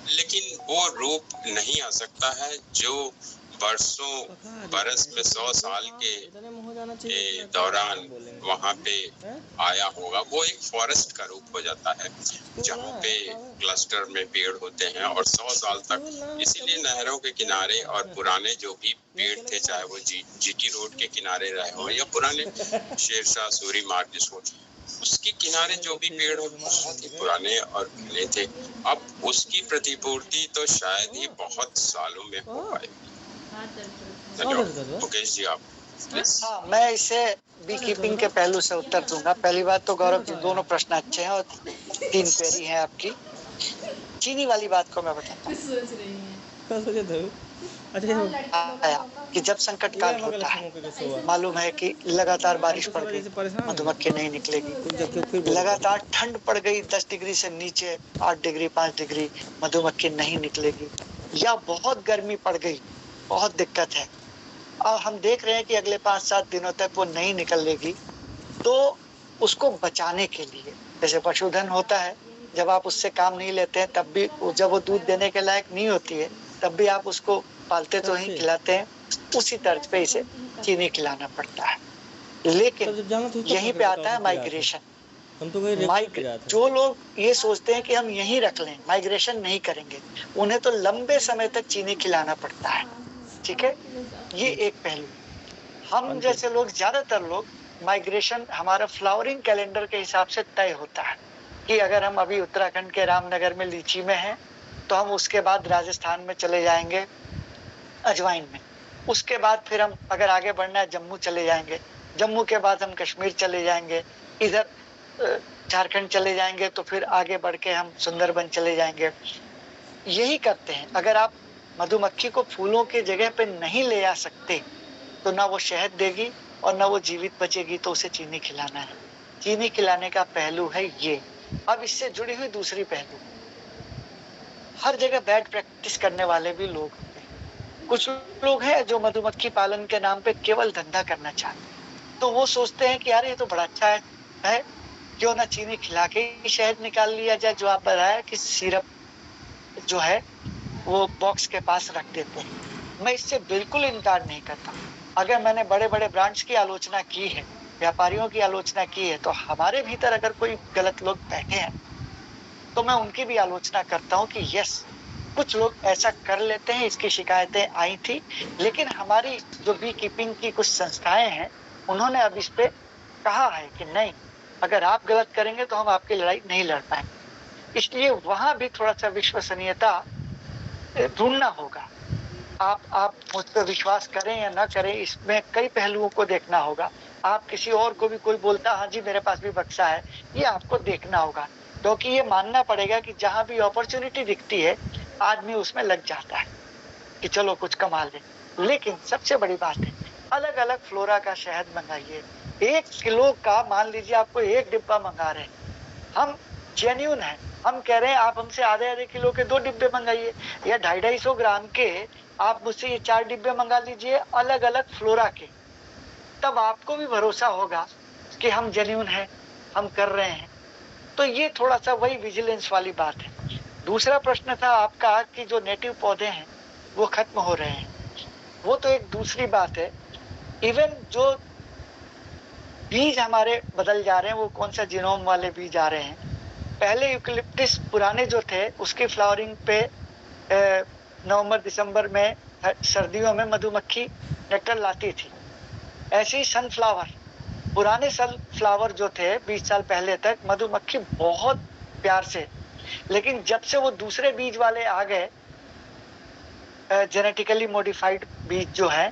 लेकिन वो रूप नहीं आ सकता है जो बरस में 100 साल के दौरान वहाँ पे आया होगा। वो एक फॉरेस्ट का रूप हो जाता है जहाँ पे क्लस्टर में पेड़ होते हैं और 100 साल तक। इसीलिए नहरों के किनारे और पुराने जो भी पेड़ थे, चाहे वो जीटी रोड के किनारे रहे हो या पुराने शेरशाह सूरी मार्ग जिसको, उसके किनारे जो भी पेड़ हो बहुत ही पुराने और घने थे। अब उसकी प्रतिपूर्ति तो शायद ही बहुत सालों में हो पाएगी। मुकेश जी आप। हाँ, मैं इसे बी कीपिंग के पहलू से उत्तर दूंगा। पहली बात तो गौरव जी दोनों प्रश्न अच्छे हैं और 3 क्वेरी हैं आपकी। चीनी वाली बात को मैं बताता हूँ। आया कि जब संकट काल होता है, मालूम है कि लगातार बारिश पड़ गई, मधुमक्खी नहीं निकलेगी। लगातार ठंड पड़ गई 10 डिग्री से नीचे, 8 डिग्री 5 डिग्री, मधुमक्खी नहीं निकलेगी। या बहुत गर्मी पड़ गई, बहुत दिक्कत है, और हम देख रहे हैं कि अगले 5-7 दिनों तक वो नहीं निकलेगी। तो उसको बचाने के लिए, जैसे पशुधन होता है, जब आप उससे काम नहीं लेते हैं तब भी, जब वो दूध देने के लायक नहीं होती है तब भी आप उसको पालते तो ही खिलाते हैं, उसी तर्ज पे इसे चीनी खिलाना पड़ता है। लेकिन यहीं पे आता है माइग्रेशन। जो लोग ये सोचते हैं कि हम यहीं रख लें, माइग्रेशन नहीं करेंगे, उन्हें तो लंबे समय तक चीनी खिलाना पड़ता है। ठीक है, ये एक पहलू। हम जैसे लोग, ज्यादातर लोग, माइग्रेशन हमारा फ्लावरिंग कैलेंडर के हिसाब से तय होता है कि अगर हम अभी उत्तराखंड के रामनगर में लीची में हैं तो हम उसके बाद राजस्थान में चले जाएंगे अजवाइन में, उसके बाद फिर हम अगर आगे बढ़ना है जम्मू चले जाएंगे, जम्मू के बाद हम कश्मीर चले जाएंगे, इधर झारखंड चले जाएंगे, तो फिर आगे बढ़ के हम सुंदरबन चले जाएंगे। यही करते हैं। अगर आप मधुमक्खी को फूलों के जगह पे नहीं ले आ सकते तो ना वो शहद देगी और ना वो जीवित बचेगी, तो उसे चीनी खिलाना है। चीनी खिलाने का पहलू है ये। अब इससे जुड़ी हुई दूसरी पहलू, हर जगह बैड प्रैक्टिस करने वाले भी लोग होते हैं। कुछ लोग हैं जो मधुमक्खी पालन के नाम पे केवल धंधा करना चाहते हैं, तो वो सोचते हैं कि यार ये तो बड़ा अच्छा है, क्यों ना चीनी खिला के ही शहद निकाल लिया जाए। जो आप बताया कि सिरप जो है वो बॉक्स के पास रख देते हैं, मैं इससे बिल्कुल इनकार नहीं करता। अगर मैंने बड़े बड़े ब्रांड्स की आलोचना की है, व्यापारियों की आलोचना की है, तो हमारे भीतर अगर कोई गलत लोग बैठे हैं तो मैं उनकी भी आलोचना करता हूँ कि यस, कुछ लोग ऐसा कर लेते हैं, इसकी शिकायतें आई थी। लेकिन हमारी जो बी कीपिंग की कुछ संस्थाएं हैं, उन्होंने अब इस पे कहा है कि नहीं, अगर आप गलत करेंगे तो हम आपकी लड़ाई नहीं लड़ पाएंगे। इसलिए वहां भी थोड़ा सा विश्वसनीयता ढूंढना होगा। आप मुझ पर विश्वास करें या ना करें, इसमें कई पहलुओं को देखना होगा। आप किसी और को भी कोई बोलता, हाँ जी मेरे पास भी बक्सा है, ये आपको देखना होगा, क्योंकि ये मानना पड़ेगा कि जहां भी अपॉर्चुनिटी दिखती है आदमी उसमें लग जाता है कि चलो कुछ कमा ले। लेकिन सबसे बड़ी बात है, अलग अलग फ्लोरा का शहद मंगाइए। 1 किलो का मान लीजिए आपको 1 डिब्बा मंगा रहे हैं, हम जेन्युइन है, हम कह रहे हैं आप हमसे आधे किलो के 2 डिब्बे मंगाइए, या 250-250 ग्राम के आप मुझसे ये 4 डिब्बे मंगा लीजिए अलग अलग फ्लोरा के। तब आपको भी भरोसा होगा कि हम जेन्युइन है, हम कर रहे हैं। तो ये थोड़ा सा वही विजिलेंस वाली बात है। दूसरा प्रश्न था आपका कि जो नेटिव पौधे हैं वो खत्म हो रहे हैं, वो तो एक दूसरी बात है। इवन जो बीज हमारे बदल जा रहे हैं, वो कौन सा जीनोम वाले बीज आ रहे हैं। पहले यूकलिप्टिस पुराने जो थे उसकी फ्लावरिंग पे नवंबर दिसंबर में सर्दियों में मधुमक्खी नेक्टर लाती थी। ऐसे ही सनफ्लावर, पुराने सनफ्लावर जो थे 20 साल पहले तक मधुमक्खी बहुत प्यार से, लेकिन जब से वो दूसरे बीज वाले आ गए, जेनेटिकली मॉडिफाइड बीज जो है,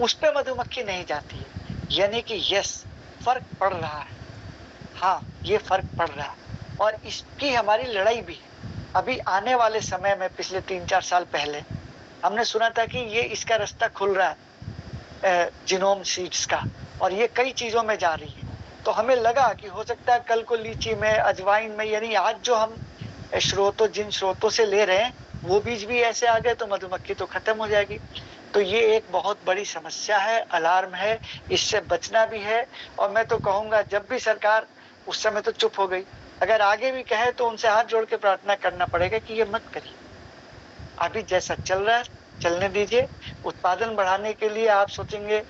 उस पे मधुमक्खी नहीं जाती है। यानी कि यस, फर्क पड़ रहा है। हाँ, ये फर्क पड़ रहा है और इसकी हमारी लड़ाई भी है। अभी आने वाले समय में, पिछले 3-4 साल पहले हमने सुना था कि ये इसका रास्ता खुल रहा है जीनोम सीड्स का, और ये कई चीजों में जा रही है। तो हमें लगा कि हो सकता है कल को लीची में, अजवाइन में, यानी आज जो हम जिन स्रोतों से ले रहे हैं वो बीज भी ऐसे आ गए तो मधुमक्खी तो खत्म हो जाएगी। तो ये एक बहुत बड़ी समस्या है, अलार्म है, इससे बचना भी है। और मैं तो कहूँगा, जब भी सरकार, उस समय तो चुप हो गई, अगर आगे भी कहे तो उनसे हाथ जोड़ के प्रार्थना करना पड़ेगा कि ये मत करिए। अभी जैसा चल रहा है चलने दीजिए। उत्पादन बढ़ाने के लिए आप सोचेंगे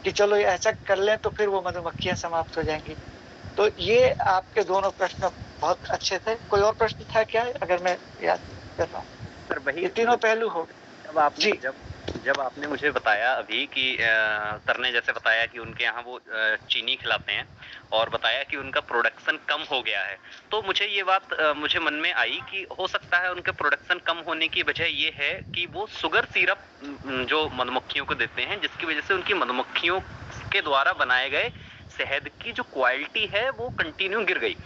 कि चलो ऐसा कर लें तो फिर वो मधुमक्खियां समाप्त हो जाएंगी। तो ये आपके दोनों प्रश्न बहुत अच्छे थे। कोई और प्रश्न था क्या, अगर मैं याद कर रहा हूँ? सर वही तीनों पहलू हो गए। जब आपने मुझे बताया अभी कि सर ने जैसे बताया कि उनके यहाँ वो चीनी खिलाते हैं और बताया कि उनका प्रोडक्शन कम हो गया है, तो मुझे ये बात मुझे मन में आई कि हो सकता है उनके प्रोडक्शन कम होने की वजह ये है कि वो शुगर सिरप जो मधुमक्खियों को देते हैं, जिसकी वजह से उनकी मधुमक्खियों के द्वारा बनाए गए शहद की जो क्वालिटी है वो कंटिन्यू गिर गई।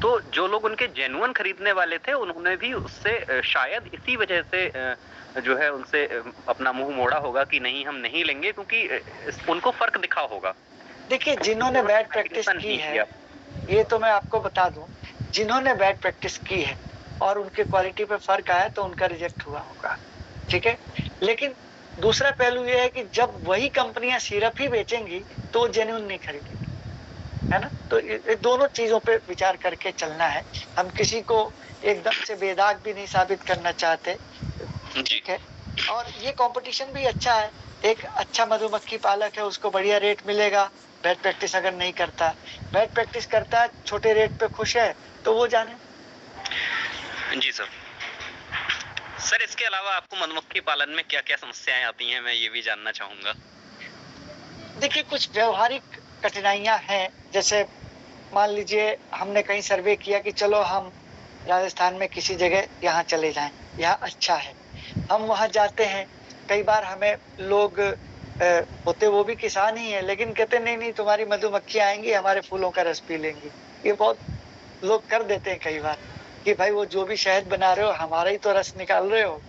तो जो लोग उनके जेन्युइन खरीदने वाले थे उन्होंने भी उससे शायद इसी वजह से जो है उनसे अपना मुंह मोड़ा होगा कि नहीं हम नहीं लेंगे, क्योंकि उनको फर्क दिखा होगा। देखिए, जिन्होंने बैड प्रैक्टिस की है, ये तो मैं आपको बता दूं, जिन्होंने बैड प्रैक्टिस की है और उनके क्वालिटी पे फर्क आया तो उनका रिजेक्ट हुआ होगा, ठीक है। लेकिन दूसरा पहलू ये है कि जब वही कंपनियां सिरप ही बेचेंगी तो जेन्युइन नहीं खरीदेंगी, है ना। तो ये दोनों चीजों पे विचार करके चलना है। हम किसी को एकदम से बेदाग भी नहीं साबित करना चाहते, ठीक है। और ये कंपटीशन भी अच्छा है, एक अच्छा मधुमक्खी पालक है उसको बढ़िया रेट मिलेगा, बैड प्रैक्टिस अगर नहीं करता, बैड प्रैक्टिस करता है छोटे रेट पे खुश है तो वो जाने। जी सर। सर इसके अलावा आपको मधुमक्खी पालन में क्या क्या समस्याएं आती हैं, मैं ये भी जानना चाहूंगा। देखिए, कुछ व्यवहारिक कठिनाइयां हैं, जैसे मान लीजिए हमने कहीं सर्वे किया कि चलो हम राजस्थान में किसी जगह यहाँ चले जाएं, यहाँ अच्छा है, हम वहाँ जाते हैं, कई बार हमें लोग होते वो भी किसान ही है लेकिन कहते नहीं नहीं तुम्हारी मधुमक्खी आएंगी हमारे फूलों का रस पी लेंगी। ये बहुत लोग कर देते हैं कई बार कि भाई वो जो भी शहद बना रहे हो हमारा ही तो रस निकाल रहे हो,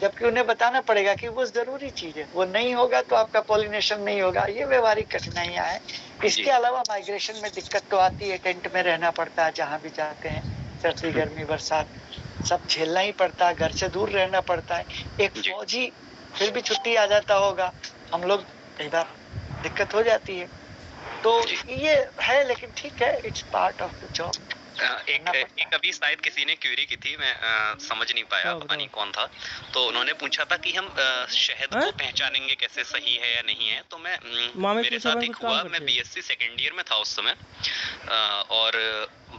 जबकि उन्हें बताना पड़ेगा कि वो जरूरी चीज है, वो नहीं होगा तो आपका पॉलिनेशन नहीं होगा। ये व्यवहारिक कठिनाइयां हैं। इसके अलावा माइग्रेशन में दिक्कत तो आती है, टेंट में रहना पड़ता है जहाँ भी जाते हैं, सर्दी गर्मी बरसात सब झेलना ही पड़ता है, घर से दूर रहना पड़ता है। एक फौजी फिर भी छुट्टी आ जाता होगा, हम लोग कई बार दिक्कत हो जाती है, तो ये है, लेकिन ठीक है, it's part of the job. एक अभी शायद किसी ने क्वेरी की थी, मैं समझ नहीं पाया, पता नहीं कौन था, तो उन्होंने पूछा था कि हम शहद को पहचानेंगे कैसे, सही है या नहीं है। तो मैं मेरे साथ एक हुआ, मैं बीएससी सेकेंड ईयर में था उस समय, और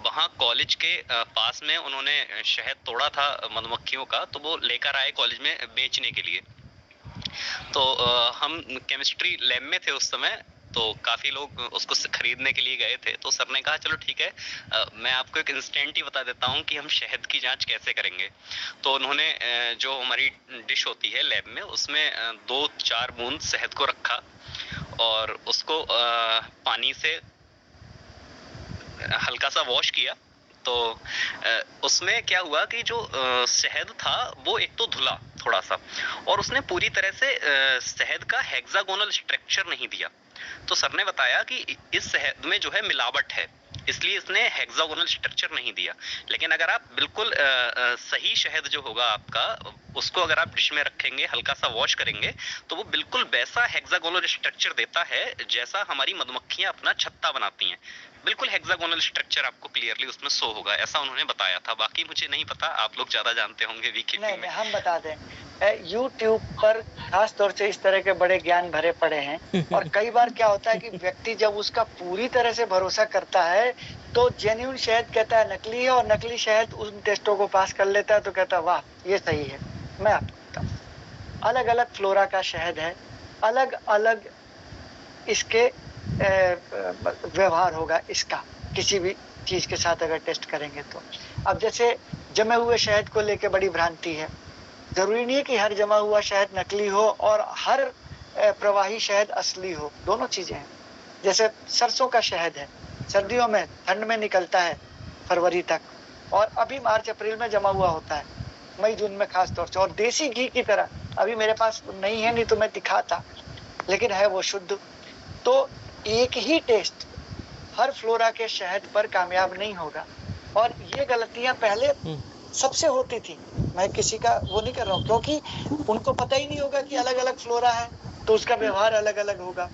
वहाँ कॉलेज के पास में उन्होंने शहद तोड़ा था मधुमक्खियों का, तो वो लेकर आए कॉलेज में बेचने के लिए। तो हम केमिस्ट्री लैब में थे उस समय, तो काफी लोग उसको खरीदने के लिए गए थे। तो सर ने कहा चलो ठीक है, मैं आपको एक इंस्टेंट ही बता देता हूँ कि हम शहद की जांच कैसे करेंगे। तो उन्होंने जो हमारी डिश होती है लैब में, उसमें 2-4 बूंद शहद को रखा और उसको पानी से हल्का सा वॉश किया। तो उसमें क्या हुआ कि जो शहद था वो एक तो धुला थोड़ा सा, और उसने पूरी तरह से शहद का हेक्सागोनल स्ट्रक्चर नहीं दिया। तो सर ने बताया कि इस शहद में जो है मिलावट है, इसलिए इसने हेक्सागोनल स्ट्रक्चर नहीं दिया। लेकिन अगर आप बिल्कुल सही शहद जो होगा आपका, उसको अगर आप डिश में रखेंगे, हल्का सा वॉश करेंगे, तो वो बिल्कुल वैसा हेक्सागोनल स्ट्रक्चर देता है जैसा हमारी मधुमक्खियां अपना छत्ता बनाती हैं। बिल्कुल हेक्सागोनल स्ट्रक्चर आपको क्लियरली उसमें शो होगा, ऐसा उन्होंने बताया था। बाकी मुझे नहीं पता, आप लोग ज्यादा जानते होंगे वीकीपीडिया में। हम बता दें, यूट्यूब पर खास तौर से इस तरह के बड़े ज्ञान भरे पड़े हैं, और कई बार क्या होता है कि व्यक्ति जब उसका पूरी तरह से भरोसा करता है तो जेन्युइन शहद कहता है नकली है, और नकली शहद उन टेस्टों को पास कर लेता है तो कहता है वाह ये सही है। मैं आपको बताऊं, अलग अलग फ्लोरा का शहद है, अलग अलग इसके व्यवहार होगा इसका, किसी भी चीज के साथ अगर टेस्ट करेंगे तो। अब जैसे जमे हुए शहद को लेके बड़ी भ्रांति है, जरूरी नहीं है कि हर जमा हुआ शहद नकली हो और हर प्रवाही शहद असली हो, दोनों चीजें हैं। जैसे सरसों का शहद है, सर्दियों में ठंड में निकलता है फरवरी तक, और अभी मार्च अप्रैल में जमा हुआ होता है, मई जून में खास तौर से। और देसी घी की तरह, अभी मेरे पास नहीं है, नहीं तो मैं दिखाता, लेकिन है वो शुद्ध। तो एक ही टेस्ट हर फ्लोरा के शहद पर कामयाब नहीं होगा, और ये गलतियां पहले सबसे होती थी। मैं किसी का वो नहीं कर रहा हूँ, क्योंकि उनको पता ही नहीं होगा कि अलग अलग फ्लोरा है तो उसका व्यवहार अलग अलग होगा।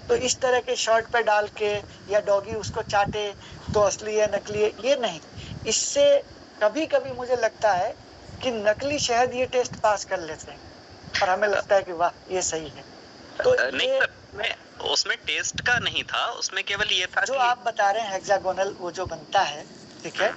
तो इस तरह के शर्ट पे डाल के या डॉगी उसको चाटे तो असली है नकली है, ये नहीं। इससे कभी कभी मुझे लगता है कि नकली शहद ये टेस्ट पास कर लेते हैं और हमें लगता है कि वाह ये सही है। तो नहीं सर, मैं उसमें टेस्ट का नहीं था, उसमें केवल ये था जो आप बता रहे हैं हेक्सागोनल वो जो बनता है, ठीक है,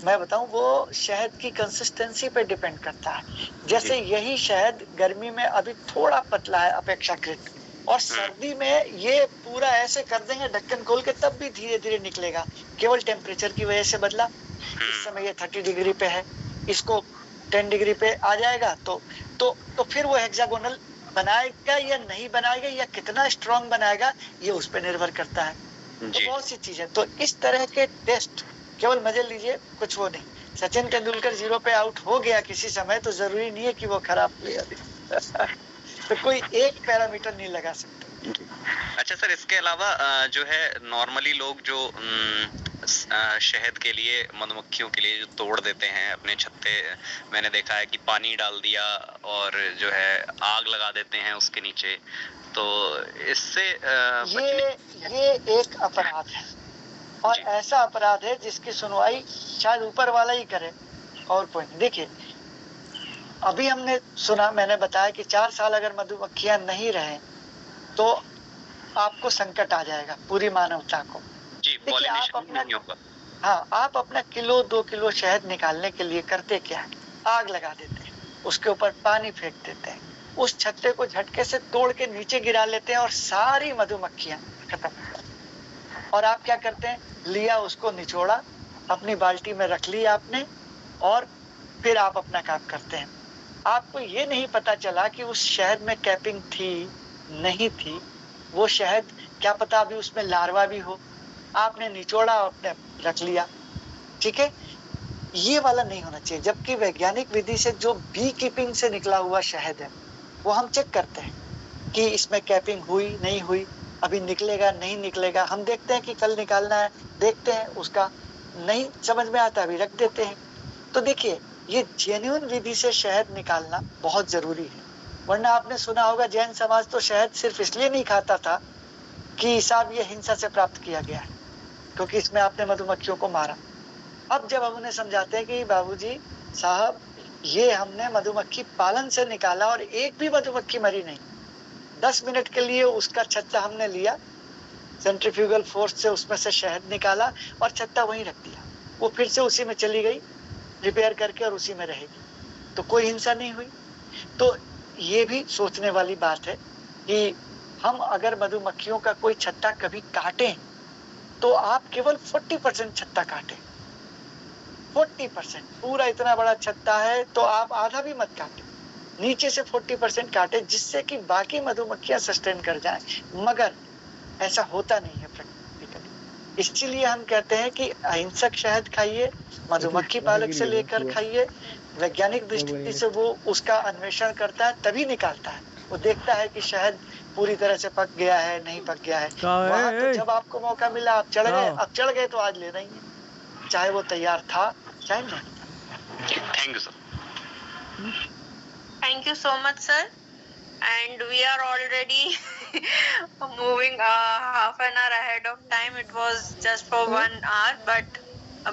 मैं बताऊं वो शहद की कंसिस्टेंसी पे डिपेंड करता है। जैसे यही शहद गर्मी में अभी थोड़ा पतला है अपेक्षाकृत, और सर्दी में ये पूरा ऐसे कर देंगे ढक्कन खोल के तब भी धीरे धीरे निकलेगा, केवल टेम्परेचर की वजह से बदला। इस समय ये 30 डिग्री पे है, इसको 10 डिग्री पे आ जाएगा तो फिर वो हेक्सागोनल बनाएगा या नहीं बनाएगा, या कितना स्ट्रॉन्ग बनाएगा, ये उस पर निर्भर करता है। तो बहुत सी चीजें, तो इस तरह के टेस्ट केवल मजे लीजिए, कुछ वो नहीं। सचिन तेंदुलकर 0 पे आउट हो गया किसी समय तो जरूरी नहीं है कि वो खराब प्लेयर है। तो कोई एक पैरामीटर नहीं लगा सकते। अच्छा सर, इसके अलावा जो है नॉर्मली लोग जो शहद के लिए, मधुमक्खियों के लिए जो तोड़ देते हैं अपने छत्ते, मैंने देखा है कि पानी डाल दिया और जो है आग लगा देते हैं उसके नीचे, तो इससे ये एक अपराध है और ऐसा अपराध है जिसकी सुनवाई शायद ऊपर वाला ही करे और कोई नहीं। देखिए अभी हमने सुना, मैंने बताया कि 4 साल अगर मधुमक्खियां नहीं रहे तो आपको संकट आ जाएगा पूरी मानवता को। जी, आप अपना आप अपना 1-2 किलो शहद निकालने के लिए करते क्या है? आग लगा देते हैं, उसके ऊपर पानी फेंक देते हैं, उस छत्ते को झटके से तोड़ के नीचे गिरा लेते हैं और सारी मधुमक्खियां खत्म। और आप क्या करते हैं? लिया, उसको निचोड़ा, अपनी बाल्टी में रख ली आपने और फिर आप अपना काम करते हैं। आपको ये नहीं पता चला कि उस शहद में कैपिंग थी नहीं थी, वो शहद क्या पता अभी उसमें लार्वा भी हो, आपने निचोड़ा, आपने रख लिया, ठीक है। ये वाला नहीं होना चाहिए। जबकि वैज्ञानिक विधि से जो बी कीपिंग से निकला हुआ शहद है वो हम चेक करते हैं कि इसमें कैपिंग हुई नहीं हुई, अभी निकलेगा नहीं निकलेगा। हम देखते हैं कि कल निकालना है, देखते हैं, उसका नहीं समझ में आता अभी रख देते हैं। तो देखिए ये जेन्युइन विधि से शहद निकालना बहुत जरूरी है। वरना आपने सुना होगा जैन समाज तो शहद सिर्फ इसलिए नहीं खाता था कि साहब ये हिंसा से प्राप्त किया गया है क्योंकि इसमें आपने मधुमक्खियों को मारा। अब जब हम उन्हें समझाते हैं कि बाबूजी साहब ये हमने मधुमक्खी पालन से निकाला और एक भी मधुमक्खी मरी नहीं, 10 मिनट के लिए उसका छत्ता हमने लिया, सेंट्रीफ्यूगल फोर्स से उसमें से शहद निकाला और छत्ता वहीं रख दिया, वो फिर से उसी में चली गई रिपेयर करके और उसी में रहेगी, तो कोई हिंसा नहीं हुई। तो ये भी सोचने वाली बात है कि हम अगर मधुमक्खियों का कोई छत्ता कभी काटें तो आप केवल 40% छत्ता काटें। 40%, पूरा इतना बड़ा छत्ता है तो आप आधा भी मत काटें, नीचे से 40% काटें जिससे कि बाकी मधुमक्खियां सस्टेन कर जाएं। मगर ऐसा होता नहीं है प्रैक्टिकली। इसलिए हम कहते हैं कि अहिंसक शहद खाइए, मधुमक्खी पालक से लेकर खाइए। वैज्ञानिक दृष्टि से वो उसका अन्वेषण करता है तभी निकालता है, वो देखता है कि शहद पूरी तरह से पक गया है नहीं पक गया है। वहां तो जब आपको मौका मिला आप चढ़ गए, अब चढ़ गए तो आज लेना ही है, चाहे वो तैयार था चाहे नहीं। Thank you sir. Thank you so much, sir. And we are already moving half an hour ahead of time. It was just for 1 hour, but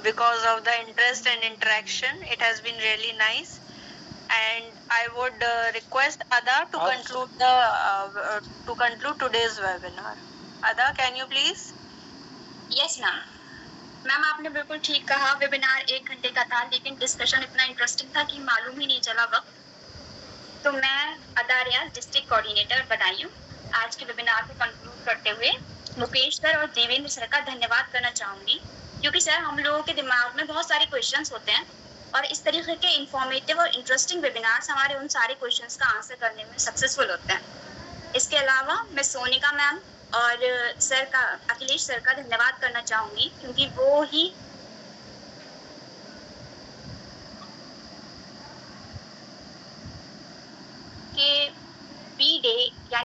because of the interest and interaction, it has been really nice. And I would request Ada to conclude today's webinar. Ada, can you please? Yes ma'am आपने बिल्कुल ठीक कहा। Webinar 1 घंटे का था लेकिन discussion इतना interesting था कि मालूम ही नहीं चला वक्त। तो मैं अदा रियाज, डिस्ट्रिक्ट कोऑर्डिनेटर बदायूं, आज के वेबिनार को कंक्लूड करते हुए मुकेश सर और देवेंद्र सर का धन्यवाद करना चाहूंगी, क्योंकि सर हम लोगों के दिमाग में बहुत सारे क्वेश्चंस होते हैं और इस तरीके के इंफॉर्मेटिव और इंटरेस्टिंग वेबिनार्स हमारे उन सारे क्वेश्चंस का आंसर करने में सक्सेसफुल होते हैं। इसके अलावा मैं सोनिका मैम और सर का, अखिलेश सर का धन्यवाद करना चाहूंगी, क्योंकि वो ही